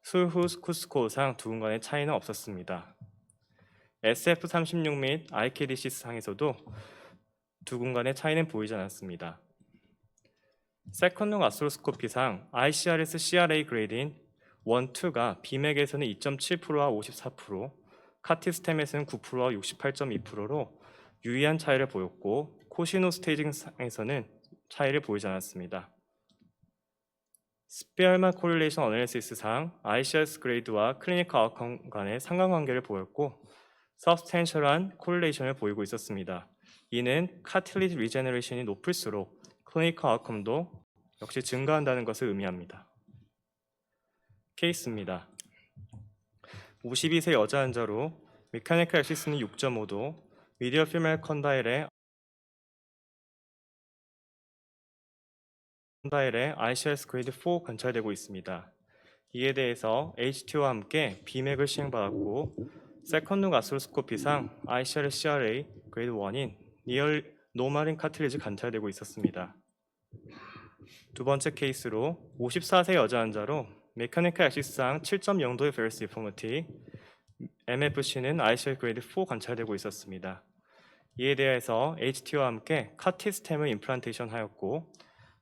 술 후 쿠스코어상 두 군간의 차이는 없었습니다. SF36 및 IKDC 상에서도 두 군간의 차이는 보이지 않았습니다. 세컨드 아스로스코피상 ICRS CRA 그레이드인 1, 2가 비맥에서는 2.7%와 54%, 카티스템에서는 9%와 68.2%로 유의한 차이를 보였고 코시노 스테이징상에서는 차이를 보이지 않았습니다. 스피어만 코릴레이션 어널리시스상 ICRS 그레이드와 클리니컬 아웃컴 간의 상관관계를 보였고 서브스텐셜한 코릴레이션을 보이고 있었습니다. 이는 카틸리지 리제너레이션이 높을수록 클리니컬 아웃컴도 역시 증가한다는 것을 의미합니다. 케이스입니다. 52세 여자 환자로 메카니컬 액시스는 6.5도, 미디어 피멜 컨다일의 ICRS 그레이드 4 관찰되고 있습니다. 이에 대해서 HTO와 함께 비맥을 시행받았고 세컨드 아스로스코피상 ICRS CRA 그레이드 1인 니얼 노멀인 카틸리지 관찰되고 있었습니다. 두 번째 케이스로 54세 여자 환자로 메카니컬 액시스상 7.0도의 베리스 디포머티, MFC는 ICRS 그레이드 4 관찰되고 있었습니다. 이에 대해서 HTO와 함께 카티스템을 임플란테이션 하였고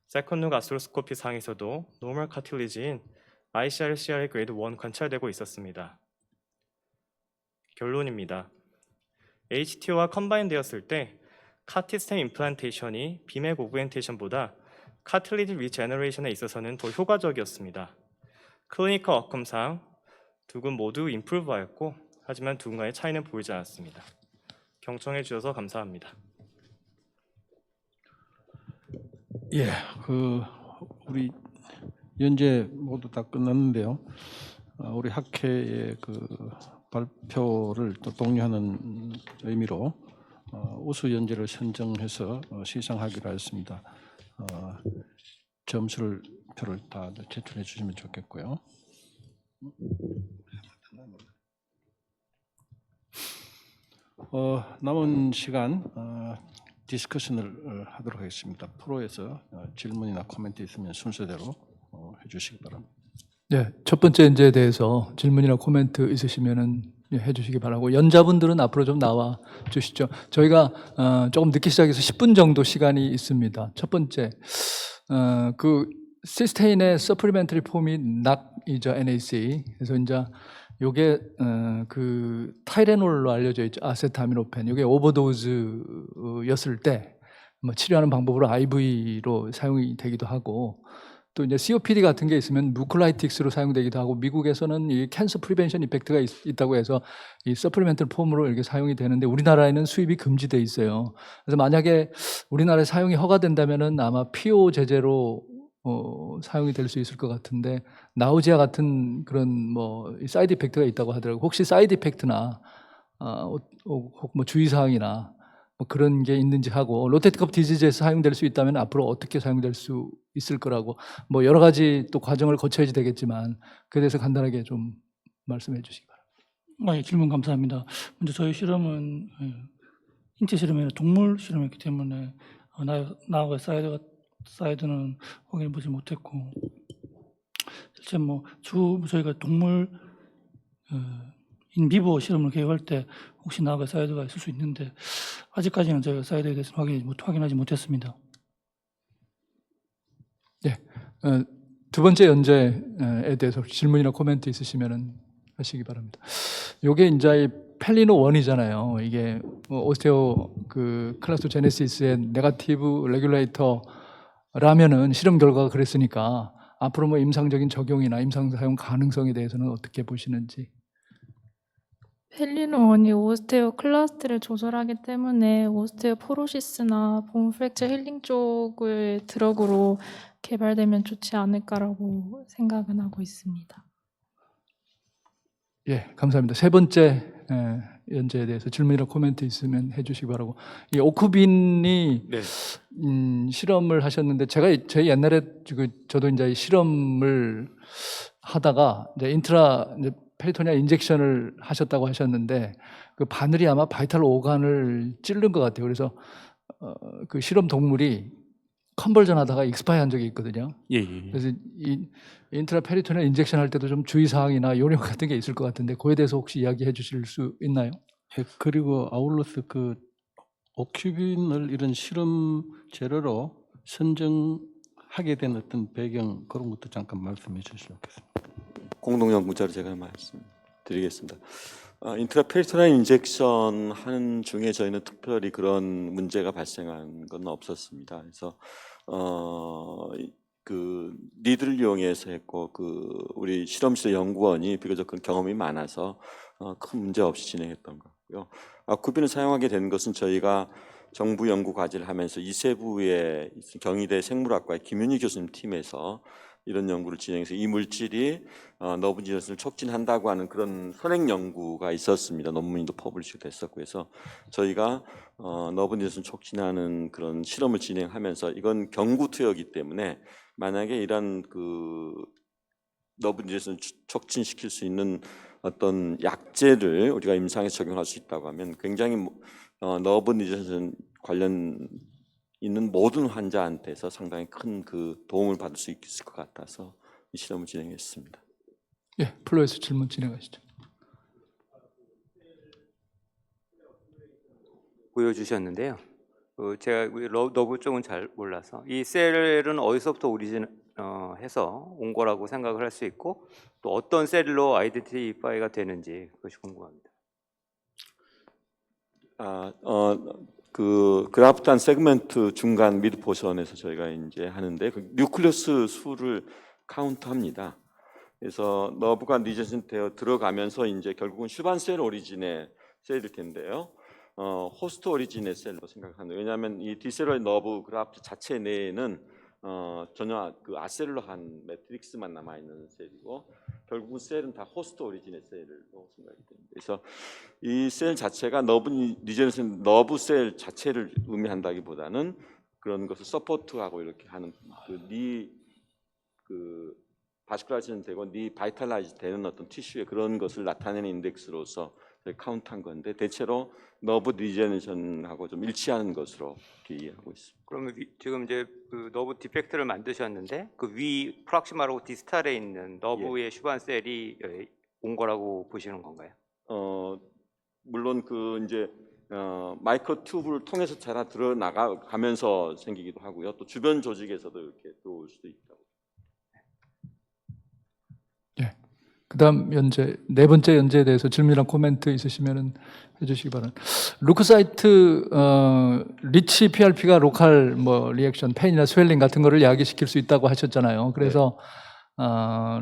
세컨드 아스로스코피 상에서도 노멀 카틸리지인 ICRS CRA 그레이드 1 관찰되고 있었습니다. 결론입니다. HTO와 컴바인 되었을 때 카티스템 임플란테이션이 비맥 오그멘테이션보다 카틸리지 리제너레이션에 있어서는 더 효과적이었습니다. 클리니컬 아웃컴상 두 군 모두 임프루브하였고 하지만 두 군간의 차이는 보이지 않았습니다. 경청해 주셔서 감사합니다. 예, 우리 연재 모두 다 끝났는데요. 우리 학회의 발표를 또 독려하는 의미로 우수 연재를 선정해서 시상하기로 했습니다. 점수표를 다 제출해 주시면 좋겠고요. 남은 시간 디스커션을 하도록 하겠습니다. 프로에서 질문이나 코멘트 있으면 순서대로 해주시기 바랍니다. 네, 첫 번째 연재에 대해서 질문이나 코멘트 있으시면은 해주시기 바라고, 연자분들은 앞으로 좀 나와 주시죠. 저희가 조금 늦게 시작해서 10분 정도 시간이 있습니다. 첫 번째, 그 시스테인의 서플리멘터리 폼이 NAC이죠, NAC. 그래서 이제 요게 그 타이레놀로 알려져 있죠, 아세타미노펜. 요게 오버도즈였을 때 뭐 치료하는 방법으로 IV로 사용이 되기도 하고, 또 이제 COPD 같은 게 있으면 무클라이틱스로 사용되기도 하고, 미국에서는 이 캔서 프리벤션 이펙트가 있다고 해서 이 서플리멘털 폼으로 이렇게 사용이 되는데, 우리나라에는 수입이 금지돼 있어요. 그래서 만약에 우리나라에 사용이 허가된다면은 아마 PO 제재로 사용이 될 수 있을 것 같은데, 나우지아 같은 그런 뭐 사이드 이펙트가 있다고 하더라고요. 혹시 사이드 이펙트나 혹 뭐 주의사항이나 뭐 그런 게 있는지 하고, 로테티컵 디지즈에서 사용될 수 있다면 앞으로 어떻게 사용될 수 있을 거라고, 뭐 여러 가지 또 과정을 거쳐야지 되겠지만 그에 대해서 간단하게 좀 말씀해 주시기 바랍니다. 예, 질문 감사합니다. 먼저 저희 실험은 인체 실험이 아니라 동물 실험이었기 때문에 나하고 사이드는 확인해 보지 못했고, 실제 뭐 저희가 동물 인비보 실험을 계획할 때 혹시 나하고 사이드가 있을 수 있는데, 아직까지는 저희가 사이드에 대해서는 확인하지 못했습니다. 네, 두 번째 연재에 대해서 질문이나 코멘트 있으시면은 하시기 바랍니다. 요게 이제 펠리노 1이잖아요. 이게 오스테오 클라스토제네시스의 네거티브 레귤레이터라면은 실험 결과가 그랬으니까 앞으로 뭐 임상적인 적용이나 임상 사용 가능성에 대해서는 어떻게 보시는지. 펠리노원이 오스테오 클러스트를 조절하기 때문에 오스테오 포로시스나 본 프랙처 힐링 쪽을 드럭으로 개발되면 좋지 않을까라고 생각은 하고 있습니다. 예, 감사합니다. 세 번째 연재에 대해서 질문이나 코멘트 있으면 해주시기 바라고. 이 오크빈이 네. 실험을 하셨는데, 저희 옛날에 저도 이제 실험을 하다가 이제 페리토니아 인젝션을 하셨다고 하셨는데, 그 바늘이 아마 바이탈 오간을 찌른 것 같아요. 그래서 그 실험 동물이 컨버전 하다가 익스파이한 적이 있거든요. 예. 그래서 이 인트라페리토니아 인젝션 할 때도 좀 주의사항이나 요령 같은 게 있을 것 같은데, 그에 대해서 혹시 이야기해 주실 수 있나요? 예, 그리고 아울러서 오큐빈을 이런 실험 재료로 선정하게 된 어떤 배경, 그런 것도 잠깐 말씀해 주시면 좋겠습니다. 공동연구자로 제가 말씀드리겠습니다. 인트라페리토니아 인젝션 하는 중에 저희는 특별히 그런 문제가 발생한 건 없었습니다. 그래서 그 니드를 이용해서 했고, 우리 실험실 연구원이 비교적 그 경험이 많아서 큰 문제 없이 진행했던 거고요. 아쿠빈을 사용하게 된 것은 저희가 정부 연구 과제를 하면서 이세부의 경희대 생물학과의 김윤희 교수님 팀에서 이런 연구를 진행해서 이 물질이 너브 니전을 촉진한다고 하는 그런 선행 연구가 있었습니다. 논문도 퍼블리시 됐었고 해서 저희가 너브 니전 촉진하는 그런 실험을 진행하면서, 이건 경구 투여이기 때문에 만약에 이런 너브 니전 촉진시킬 수 있는 어떤 약제를 우리가 임상에 적용할 수 있다고 하면 굉장히 너브 니전 관련 있는 모든 환자한테서 상당히 큰 도움을 받을 수 있을 것 같아서 이 실험을 진행했습니다. 예, 플로에서 질문 진행하시죠. 보여주셨는데요. 제가 너브 쪽은 잘 몰라서 이 셀은 어디서부터 오리진해서 온 거라고 생각을 할 수 있고, 또 어떤 셀로 아이덴티파이가 되는지 그것이 궁금합니다. 그라프탄 세그멘트 중간 미드 포션에서 저희가 이제 하는데, 뉴클리어스 수를 카운트합니다. 그래서 너브가 리젠션 되어 들어가면서 이제 결국은 슈반 셀 오리진의 셀일 텐데요. 호스트 오리진의 셀로 생각합니다. 왜냐하면 이 디셀러의 너브 그래프 자체 내에는 전혀 그 아셀로한 매트릭스만 남아 있는 셀이고 결국 셀은 다 호스트 오리진의 셀로 생각이 됩니다. 그래서 이 셀 자체가 너브 리저네이션 너브 셀 자체를 의미한다기보다는 그런 것을 서포트하고 이렇게 하는 그 바스큘라이즈는 되고 바이탈라이즈 되는 어떤 티슈의 그런 것을 나타내는 인덱스로서 카운트한 건데 대체로 너브 리제네이션하고 좀 일치하는 것으로 이렇게 이해하고 있습니다. 그러면 지금 이제 그 너브 디펙트를 만드셨는데 그 위 프락시마라고 디스탈에 있는 너브의 슈반 셀이 온 거라고 보시는 건가요? 물론 그 이제 마이크로 튜브를 통해서 자라 들어나가면서 생기기도 하고요. 또 주변 조직에서도 이렇게 들어올 수도 있다고. 그다음 연재 네 번째 연재에 대해서 질문이랑 코멘트 있으시면은 해주시기 바랍니다. 루크사이트 리치 PRP가 로컬 뭐 리액션, 페인이나 스웰링 같은 거를 야기시킬 수 있다고 하셨잖아요. 그래서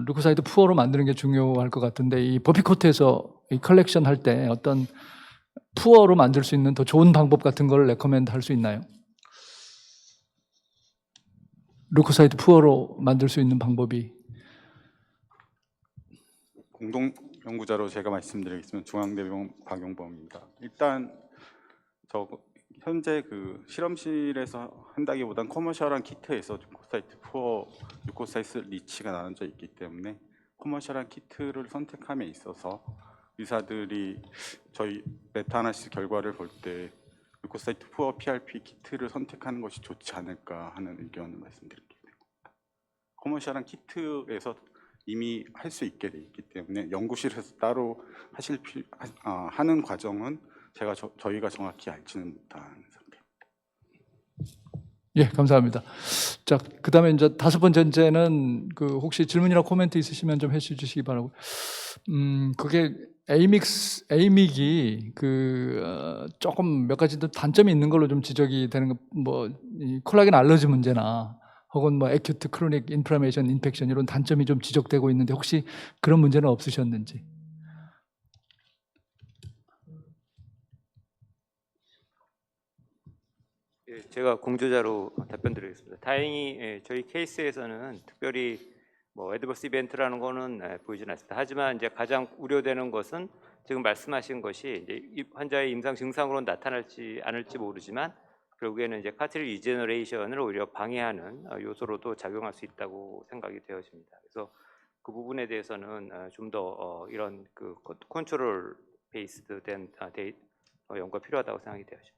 루크사이트 푸어로 만드는 게 중요할 것 같은데 이 버피코트에서 이 컬렉션 할 때 어떤 푸어로 만들 수 있는 더 좋은 방법 같은 걸 레커멘드 할 수 있나요? 루크사이트 푸어로 만들 수 있는 방법이 공동 연구자로 제가 말씀드리겠습니다. 중앙대병원 박용범입니다. 일단 현재 그 실험실에서 한다기보단 커머셜한 키트에서 루코사이트 푸어, 루코사이트 리치가 나눠져 있기 때문에 커머셜한 키트를 선택함에 있어서 의사들이 저희 메타아나리시스 결과를 볼 때 루코사이트 푸어 PRP 키트를 선택하는 것이 좋지 않을까 하는 의견을 말씀드리겠습니다. 커머셜한 키트에서 이미 할 수 있게 돼 있기 때문에 연구실에서 따로 하는 과정은 저희가 정확히 알지는 못하는 상태입니다. 예, 감사합니다. 자, 그다음에 이제 다섯 번째 문제는 그 혹시 질문이나 코멘트 있으시면 좀 해주시기 바라고. 그게 에이믹이 그 조금 몇 가지 단점이 있는 걸로 좀 지적이 되는 거, 뭐 이 콜라겐 알러지 문제나 혹은 뭐 에큐트 크로닉 인플라메이션 인펙션 이런 단점이 좀 지적되고 있는데 혹시 그런 문제는 없으셨는지? 예, 제가 공조자로 답변드리겠습니다. 다행히 저희 케이스에서는 특별히 뭐 애드버스 이벤트라는 거는 보이지는 않습니다. 하지만 이제 가장 우려되는 것은 지금 말씀하신 것이 이제 환자의 임상 증상으로 나타날지 않을지 모르지만 결국에는 이제 카트리지 리제너레이션을 오히려 방해하는 요소로도 작용할 수 있다고 생각이 되어집니다. 그래서 그 부분에 대해서는 좀 더 이런 그 컨트롤 베이스된 연구가 필요하다고 생각이 되어집니다.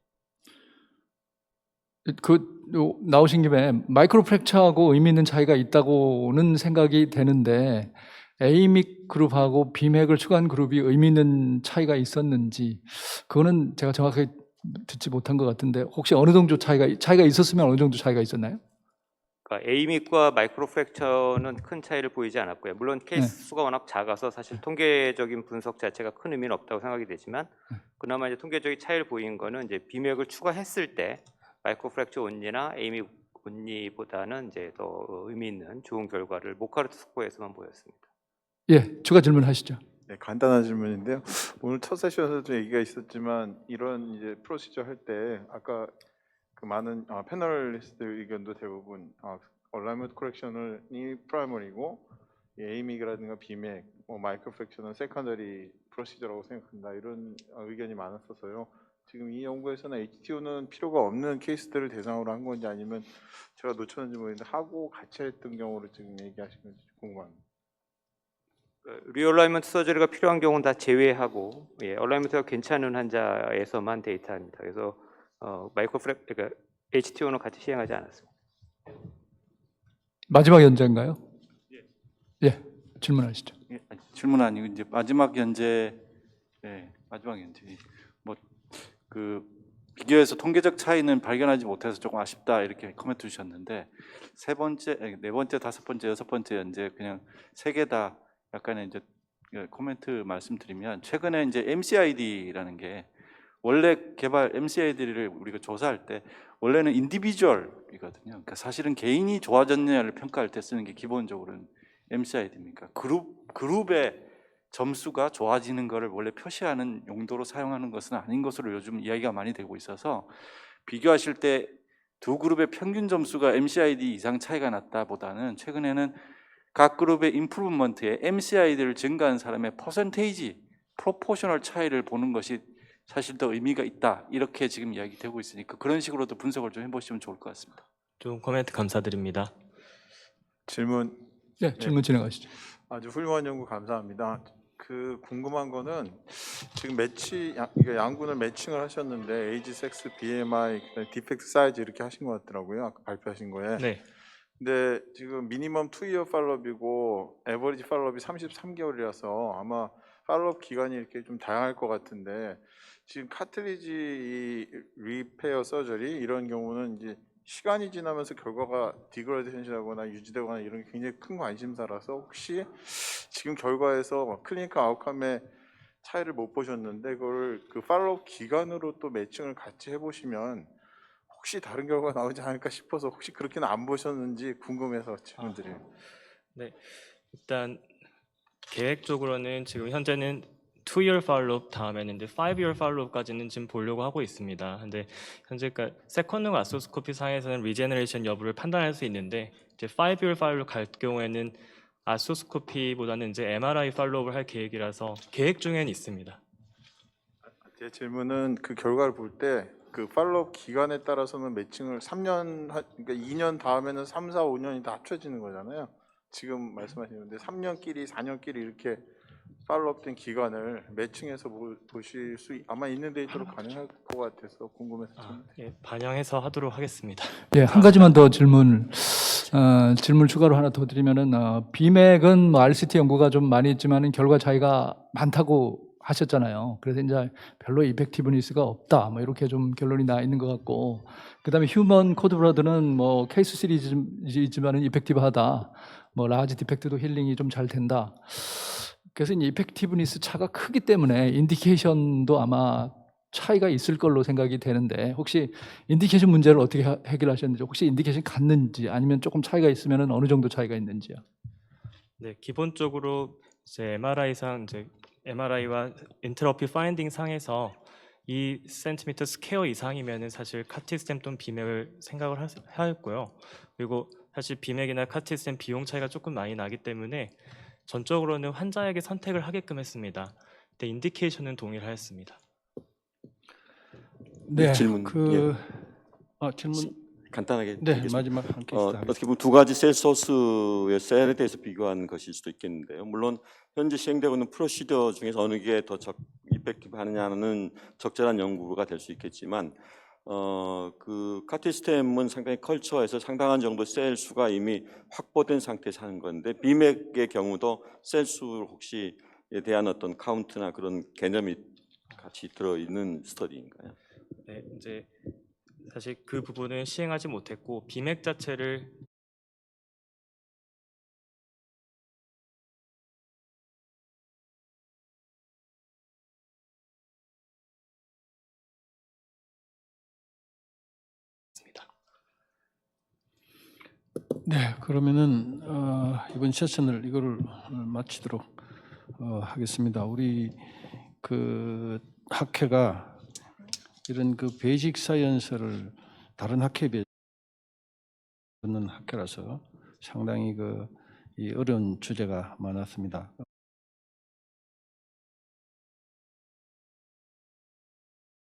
나오신 김에 마이크로 프랙처하고 의미 있는 차이가 있다고는 생각이 되는데 에이믹 그룹하고 비맥을 추가한 그룹이 의미 있는 차이가 있었는지 그거는 제가 정확하게 듣지 못한 것 같은데 혹시 어느 정도 차이가 있었으면 어느 정도 차이가 있었나요? 그러니까 에이믹과 마이크로 프랙처는 큰 차이를 보이지 않았고요. 물론 케이스 수가 워낙 작아서 사실 통계적인 분석 자체가 큰 의미는 없다고 생각이 되지만 그나마 이제 통계적인 차이를 보인 거는 이제 비맥을 추가했을 때 마이크로 프랙처 온리나 에이믹 온리보다는 이제 더 의미 있는 좋은 결과를 모카르트 스코어에서만 보였습니다. 예, 추가 질문하시죠. 네, 간단한 질문인데요. 오늘 첫 세션에서도 얘기가 있었지만 이런 이제 프로시저 할 때 아까 그 많은 패널리스트 의견도 대부분 얼라이먼트 코렉션이 프라이머리고 에이믹이라든가 비맥, 마이크로 프랙션은 세컨더리 프로시저라고 생각한다 이런 의견이 많았어서요. 지금 이 연구에서는 HTO는 필요가 없는 케이스들을 대상으로 한 건지 아니면 제가 놓쳤는지 모르겠는데 하고 같이 했던 경우를 지금 얘기하신 건지 궁금합니다. 리얼라이먼트 서저리가 필요한 경우는 다 제외하고 얼라이먼트가 괜찮은 환자에서만 데이터입니다. 그래서 그러니까 HTO는 같이 시행하지 않았습니다. 마지막 연재인가요? 예, 질문하시죠. 예, 질문 아니고 이제 마지막 연재, 마지막 연재. 뭐 그 비교해서 통계적 차이는 발견하지 못해서 조금 아쉽다 이렇게 코멘트 주셨는데 네 번째, 다섯 번째, 여섯 번째 연재 그냥 세 개 다 약간의 이제 코멘트 말씀드리면 최근에 이제 MCID라는 게 원래 개발 MCID를 우리가 조사할 때 원래는 인디비주얼이거든요. 그러니까 사실은 개인이 좋아졌느냐를 평가할 때 쓰는 게 기본적으로는 MCID입니까? 그룹의 점수가 좋아지는 것을 원래 표시하는 용도로 사용하는 것은 아닌 것으로 요즘 이야기가 많이 되고 있어서 비교하실 때 두 그룹의 평균 점수가 MCID 이상 차이가 났다보다는 최근에는 각 그룹의 임프루먼트에 MCID를 증가한 사람의 퍼센테이지, 프로포셔널 차이를 보는 것이 사실 더 의미가 있다. 이렇게 지금 이야기되고 있으니까 그런 식으로도 분석을 좀 해보시면 좋을 것 같습니다. 좀 코멘트 감사드립니다. 질문. 네, 질문 진행하시죠. 아주 훌륭한 연구 감사합니다. 그 궁금한 거는 지금 양군을 매칭을 하셨는데 에이지, 섹스, BMI, 디펙트 사이즈 이렇게 하신 것 같더라고요. 아까 발표하신 거에. 네. 근데 지금 미니멈 2이어 팔로업이고 에버리지 팔로업이 33개월이라서 아마 팔로업 기간이 이렇게 좀 다양할 것 같은데 지금 카트리지 이 리페어 서저리 이런 경우는 이제 시간이 지나면서 결과가 디그레이션이라거나 유지되거나 이런 게 굉장히 큰 관심사라서 혹시 지금 결과에서 클리니컬 아웃컴의 차이를 못 보셨는데 그걸 그 팔로우 기간으로 또 매칭을 같이 해보시면 혹시 다른 결과가 나오지 않을까 싶어서 혹시 그렇게는 안 보셨는지 궁금해서 질문드려요. 네. 일단 계획적으로는 지금 현재는 2year 팔로업 다음에는 이제 5year 팔로업까지는 지금 보려고 하고 있습니다. 근데 현재 세컨드 아스로스코피 상에서는 리제너레이션 여부를 판단할 수 있는데 이제 5year 팔로업 갈 경우에는 아스로스코피보다는 이제 MRI 팔로업을 할 계획이라서 계획 중에는 있습니다. 제 질문은 그 결과를 볼 때 그 팔로업 기간에 따라서는 매칭을 3년 그러니까 2년 다음에는 3, 4, 5년이 다 합쳐지는 거잖아요. 지금 말씀하시는데 3년끼리 4년끼리 이렇게 팔로업된 기간을 매칭해서 보실 수 아마 있는 데이터로 가능할 것 같아서 궁금해서 예, 반영해서 하도록 하겠습니다. 네, 한 가지만 더 질문 추가로 하나 더 드리면은 비맥은 뭐 RCT 연구가 좀 많이 있지만은 결과 차이가 많다고 하셨잖아요. 그래서 이제 별로 이펙티브니스가 없다. 뭐 이렇게 좀 결론이 나 있는 것 같고, 그다음에 휴먼 코드 브라드는 뭐 케이스 시리즈이지만은 이펙티브하다. 뭐 라지 디펙트도 힐링이 좀 잘 된다. 그래서 이제 이펙티브니스 차가 크기 때문에 인디케이션도 아마 차이가 있을 걸로 생각이 되는데 혹시 인디케이션 문제를 어떻게 해결하셨는지, 혹시 인디케이션 같는지 아니면 조금 차이가 있으면 어느 정도 차이가 있는지요? 네, 기본적으로 이제 MRI상 이제 MRI와 인트로피 파인딩 상에서 2cm 스퀘어 이상이면은 사실 카티스템 또는 비맥을 생각을 하였고요. 그리고 사실 비맥이나 카티스템 비용 차이가 조금 많이 나기 때문에 전적으로는 환자에게 선택을 하게끔 했습니다. 근데 인디케이션은 동일하였습니다. 네, 질문. 질문 간단하게 네, 드리겠습니다. 마지막 한 케이스 어떻게 보면 두 가지 셀 소스의 셀에 대해서 비교한 것일 수도 있겠는데요. 물론 현재 시행되고 있는 프로시저 중에서 어느 게 더 이펙티브하느냐는 적절한 연구가 될 수 있겠지만 그 카티스템은 상당히 컬처에서 상당한 정도 셀 수가 이미 확보된 상태에서 하는 건데 비맥의 경우도 셀 수 혹시에 대한 어떤 카운트나 그런 개념이 같이 들어있는 스터디인가요? 네, 이제 사실 그 부분은 시행하지 못했고 비맥 자체를 네, 그러면은 이번 세션을 이거를 마치도록 하겠습니다. 우리 그 학회가 이런 그 베이직 사이언스를 다른 학회에 비해서는 학회라서 상당히 이 어려운 주제가 많았습니다.